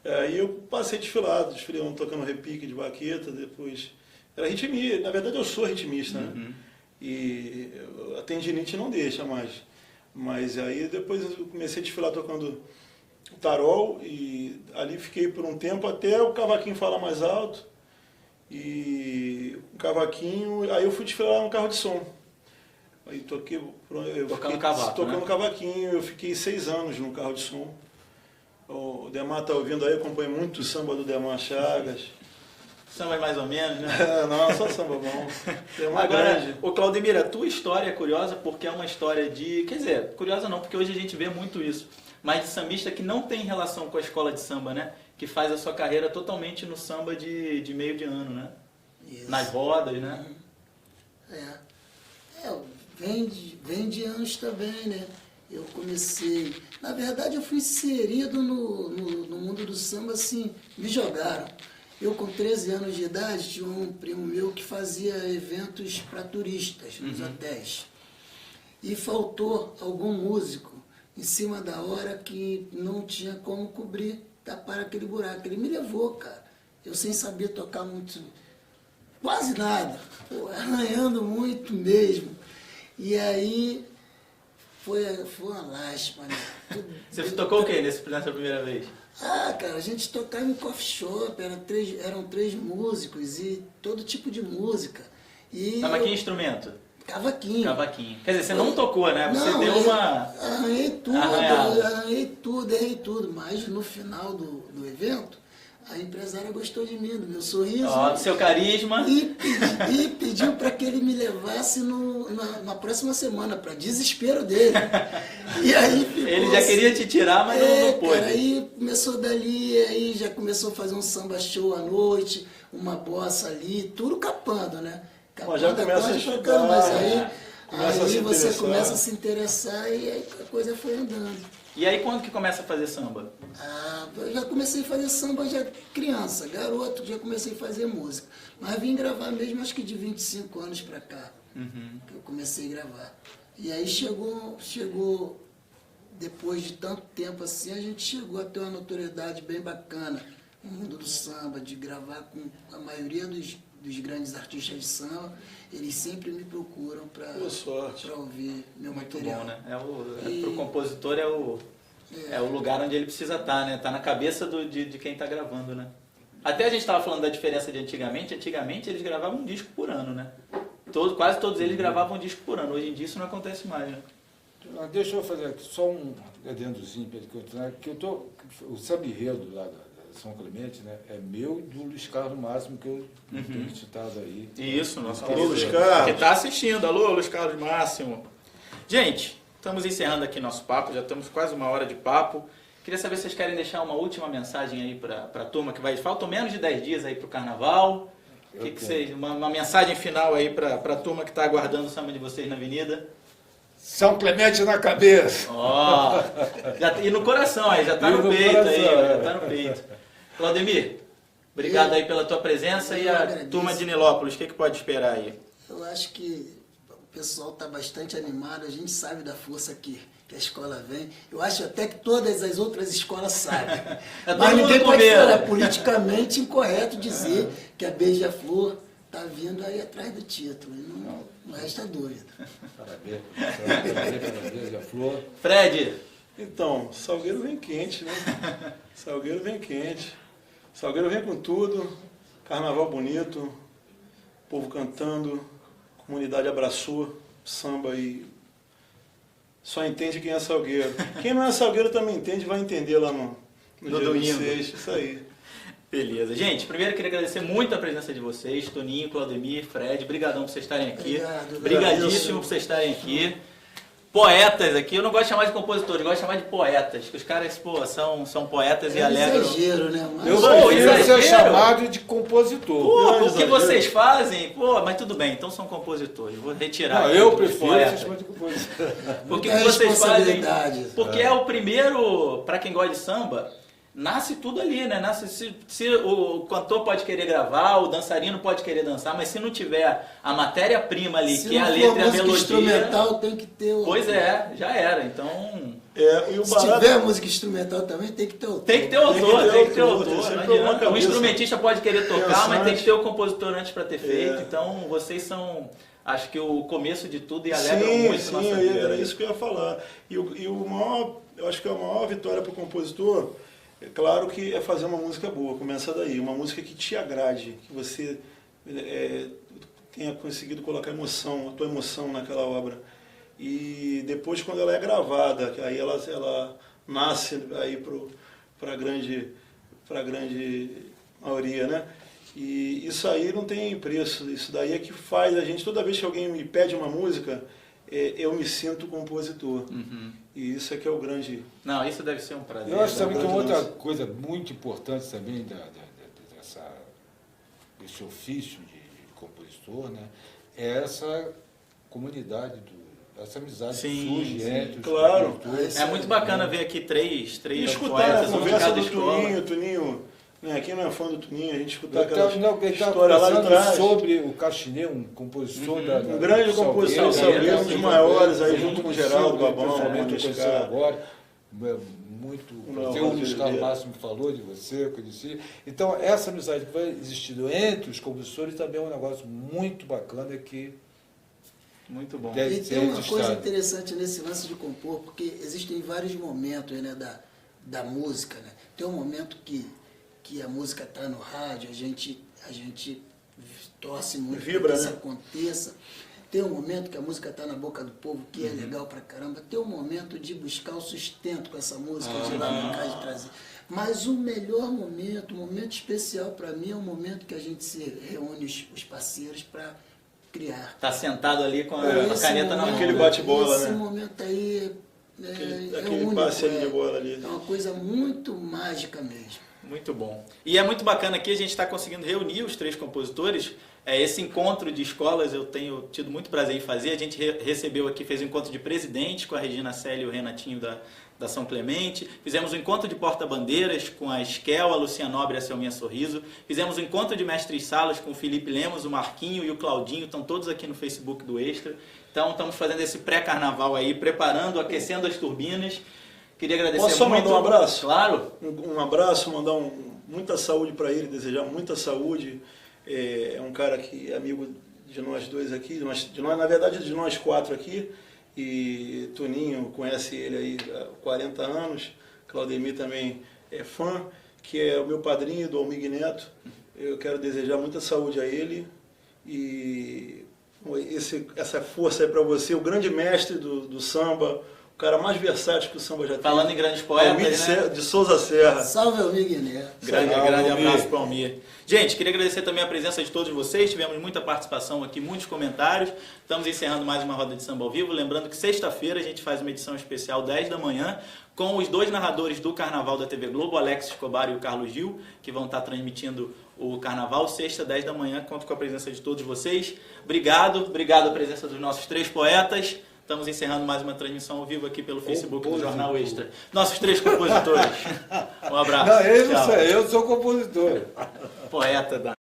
S4: Aí eu passei desfilado, desfilei tocando repique de baqueta, depois... Era ritmista, na verdade eu sou ritmista, né? E a tendinite não deixa mais. Mas aí depois eu comecei a desfilar tocando tarol e ali fiquei por um tempo até o cavaquinho falar mais alto. E o cavaquinho, aí eu fui desfilar no carro de som. Aí toquei,
S1: Tocando cavaco,
S4: tocando
S1: né?
S4: cavaquinho, eu fiquei 6 anos no carro de som. O Demar tá ouvindo aí, eu acompanho muito o samba do Demar Chagas.
S1: Samba mais ou menos, né?
S4: Não, só samba bom. Demar
S1: Agora,
S4: grande.
S1: o Claudemir, a tua história é curiosa porque é uma história de... Quer dizer, curiosa não, porque hoje a gente vê muito isso. Mas de sambista que não tem relação com a escola de samba, né? Que faz a sua carreira totalmente no samba de meio de ano, né?
S3: Isso.
S1: Nas rodas, né?
S3: Vem de anos também, né? Eu comecei... Na verdade, eu fui inserido no mundo do samba, assim, me jogaram. Eu, com 13 anos de idade, tinha um primo meu que fazia eventos para turistas nos hotéis. E faltou algum músico em cima da hora que não tinha como cobrir, tapar aquele buraco. Ele me levou, cara. Eu sem saber tocar muito, quase nada, pô, arranhando muito mesmo. E aí foi uma lástima, né?
S1: Você tocou o quê nessa primeira vez?
S3: Ah, cara, a gente tocava em coffee shop, eram 3 músicos e todo tipo de música. E
S1: Mas que instrumento?
S3: Cavaquinho.
S1: Cavaquinho. Quer dizer, você não tocou, né? Você
S3: Não,
S1: deu
S3: eu
S1: uma...
S3: arranhei tudo, errei tudo. Mas no final do evento, a empresária gostou de mim, do meu sorriso.
S1: do seu carisma.
S3: E pediu para que ele me levasse na próxima semana, para desespero dele. E aí ficou
S1: Ele já queria te tirar, mas não pôde.
S3: Cara, aí começou dali, aí já começou a fazer um samba show à noite, uma bossa ali, tudo capando, né?
S4: Mas já começa a estudar,
S3: mas aí
S4: começa a se
S3: você
S4: interessar.
S3: começa a se interessar e aí a coisa foi andando.
S1: E aí quando que começa a fazer samba?
S3: Eu já comecei a fazer samba já criança, garoto, já comecei a fazer música. Mas vim gravar mesmo, acho que de 25 anos pra cá, que eu comecei a gravar. E aí chegou, depois de tanto tempo assim, a gente chegou a ter uma notoriedade bem bacana no mundo do samba, de gravar com a maioria dos grandes artistas de samba. Eles sempre me procuram para ouvir meu
S1: Muito
S3: material.
S1: bom, né? Pro compositor é o lugar onde ele precisa estar, né? Tá na cabeça de quem tá gravando, né? Até a gente estava falando da diferença de antigamente. Antigamente eles gravavam um disco por ano, né? Quase todos eles gravavam um disco por ano. Hoje em dia isso não acontece mais, né?
S2: Deixa eu fazer aqui só um adendozinho para ele continuar, que o samba enredo lá da São Clemente, né, é meu e do Luiz Carlos Máximo, que eu tenho citado aí.
S1: Isso, nosso
S4: Alô,
S1: querido
S4: Luiz Carlos.
S1: que está assistindo. Alô, Luiz Carlos Máximo. Gente, estamos encerrando aqui nosso papo, já estamos quase 1 hora de papo. Queria saber se vocês querem deixar uma última mensagem aí para a turma que vai... Faltam menos de 10 dias aí para o Carnaval. Uma mensagem final aí para a turma que está aguardando o samba de vocês na avenida.
S2: São Clemente na cabeça!
S1: E no coração aí, já está no peito aí, já está no peito. Claudemir, obrigado aí pela tua presença e a
S3: agradeço.
S1: turma de Nilópolis, o que pode esperar aí?
S3: Eu acho que o pessoal está bastante animado, a gente sabe da força que a escola vem. Eu acho até que todas as outras escoas sabem.
S1: todo
S3: Mas
S1: mundo
S3: ninguém
S1: com
S3: pode
S1: medo.
S3: falar, é politicamente incorreto dizer que a Beija-Flor está vindo aí atrás do título. Não resta dúvida.
S2: Parabéns, a Flor.
S1: Fred,
S4: Então, Salgueiro vem quente, né? Salgueiro vem quente. Salgueiro vem com tudo. Carnaval bonito. Povo cantando. Comunidade abraçou. Samba e... Só entende quem é Salgueiro. Quem não é Salgueiro também entende, vai entender lá no dia
S1: domingo.
S4: 26. Isso aí.
S1: beleza. Gente, primeiro eu queria agradecer muito a presença de vocês, Toninho, Claudemir, Fred, brigadão por vocês estarem aqui.
S3: Obrigado,
S1: Brigadíssimo por vocês estarem aqui. Poetas aqui, eu não gosto de chamar de compositores, eu gosto de chamar de poetas, que os caras, pô, são poetas e alegram.
S3: Exagero, né? Mas
S2: Eu
S1: Pô,
S2: prefiro
S1: exagero.
S2: ser chamado de compositor.
S1: Pô, o que
S4: exagero.
S1: vocês fazem, pô, mas tudo bem, então são compositores, vou retirar.
S2: Não,
S1: aqui
S2: eu
S1: dos
S2: prefiro
S1: poetas.
S2: ser chamado de compositor.
S1: Porque
S3: Muita
S1: vocês fazem,
S3: responsabilidade.
S1: porque é o primeiro, pra quem gosta de samba, nasce tudo ali, né? Se o cantor pode querer gravar, o dançarino pode querer dançar, mas se não tiver a matéria-prima ali,
S3: Se
S1: que é a
S3: não for
S1: letra e a
S3: música
S1: melodia...
S3: instrumental, tem que ter o...
S1: Pois é, já era. Então...
S4: E o
S3: Se
S4: barato,
S3: tiver música instrumental também, tem que ter o...
S1: Tem que ter autor, tem que ter autor.
S4: tem
S1: Não
S4: sempre
S1: adianta.
S4: uma
S1: O
S4: cabeça
S1: instrumentista pode querer tocar,
S4: pensante.
S1: mas tem que ter o compositor antes para ter feito.
S4: É.
S1: Então, vocês são, acho que o começo de tudo e alegram muito a nossa
S4: sim,
S1: vida.
S4: era isso que eu ia falar. E o maior, eu acho que a maior vitória para o compositor, é claro que é fazer uma música boa, começa daí. Uma música que te agrade, que você tenha conseguido colocar emoção, a tua emoção naquela obra. E depois, quando ela é gravada, que aí ela nasce aí para a grande maioria, né? E isso aí não tem preço. Isso daí é que faz a gente, toda vez que alguém me pede uma música, eu me sinto compositor.
S1: Uhum.
S4: E isso é que é o grande...
S1: Não, isso deve ser um prazer.
S2: Eu acho também que
S4: verdade,
S2: outra
S4: nossa.
S2: coisa muito importante também desse ofício de compositor, né, é essa comunidade, essa amizade
S1: Sim,
S2: que surge
S1: sim,
S2: entre os
S4: claro.
S2: compositores.
S1: É muito bacana ver aqui três
S4: E escutar
S1: poetas,
S4: a
S1: um de
S4: conversa
S1: cada
S4: do
S1: escola.
S4: Tuninho, né? Quem não é fã do Tuninho, a gente escutar
S2: Eu
S4: aquela
S2: estava
S4: história lá de
S2: conversando
S4: trás.
S2: sobre o Caxinê, um compositor
S4: Um grande compositor,
S1: Salgueiro,
S4: um dos maiores aí,
S2: eu
S4: junto com o
S2: conheci
S4: Geraldo
S2: ele
S4: Babão,
S2: pessoalmente, eu
S4: esse
S2: conheci
S4: cara.
S2: agora. Muito.
S4: Não,
S2: O Luiz
S4: Rodrigo
S2: Carlos
S4: Vieira.
S2: Máximo falou de você, eu conheci. Então, essa amizade que vai existindo entre os compositores também é um negócio muito bacana que
S1: Muito bom.
S2: deve
S3: E
S2: ser
S3: tem uma
S2: registrado.
S3: coisa interessante nesse lance de compor, porque existem vários momentos, né, da música, né? Tem um momento que a música está no rádio, a gente torce muito
S4: Vibra,
S3: para que isso
S4: né?
S3: aconteça. Tem um momento que a música está na boca do povo, que é legal pra caramba. Tem um momento de buscar o sustento com essa música, de ir lá na casa de trazer. Mas o melhor momento, o momento especial para mim, é o momento que a gente se reúne, os parceiros, para criar.
S1: Tá sentado ali com a
S3: Esse
S1: caneta na mão.
S4: Aquele bate-bola,
S3: esse
S4: né?
S3: momento aí
S4: Aquele
S3: único,
S4: passe ali de bola ali.
S3: É uma coisa muito mágica mesmo.
S1: Muito bom. E é muito bacana aqui, a gente está conseguindo reunir os três compositores. Esse encontro de escolas eu tenho tido muito prazer em fazer. A gente recebeu aqui, fez um encontro de presidentes com a Regina Célia e o Renatinho da São Clemente. Fizemos um encontro de porta-bandeiras com a Esquel, a Lucia Nobre e a Selminha Sorriso. Fizemos um encontro de mestres-salas com o Felipe Lemos, o Marquinho e o Claudinho. Estão todos aqui no Facebook do Extra. Então estamos fazendo esse pré-carnaval aí, preparando, aquecendo as turbinas. Queria agradecer
S4: Posso só
S1: muito.
S4: mandar um abraço?
S1: Claro.
S4: Um abraço, mandar muita saúde para ele, desejar muita saúde. É um cara que é amigo de nós dois aqui, na verdade de nós quatro aqui, e Toninho conhece ele aí há 40 anos, Claudemir também é fã, que é o meu padrinho do Almig Neto. Eu quero desejar muita saúde a ele e essa força aí para você, o grande mestre do samba, o cara mais versátil que o samba já tem.
S1: Falando em grandes poetas,
S4: Almir
S1: né?
S4: de Souza Serra.
S3: Salve, amigo Neto.
S1: Grande
S2: Almir.
S1: abraço para o Almir. Gente, queria agradecer também a presença de todos vocês. Tivemos muita participação aqui, muitos comentários. Estamos encerrando mais uma roda de samba ao vivo. Lembrando que sexta-feira a gente faz uma edição especial 10 da manhã com os dois narradores do Carnaval da TV Globo, o Alex Escobar e o Carlos Gil, que vão estar transmitindo o Carnaval, sexta, 10 da manhã. Conto com a presença de todos vocês. Obrigado a presença dos nossos três poetas. Estamos encerrando mais uma transmissão ao vivo aqui pelo Facebook do Jornal Extra. Nossos três compositores. Um abraço.
S2: Não, eu não
S1: Tchau.
S2: sei, eu sou compositor.
S1: Poeta da...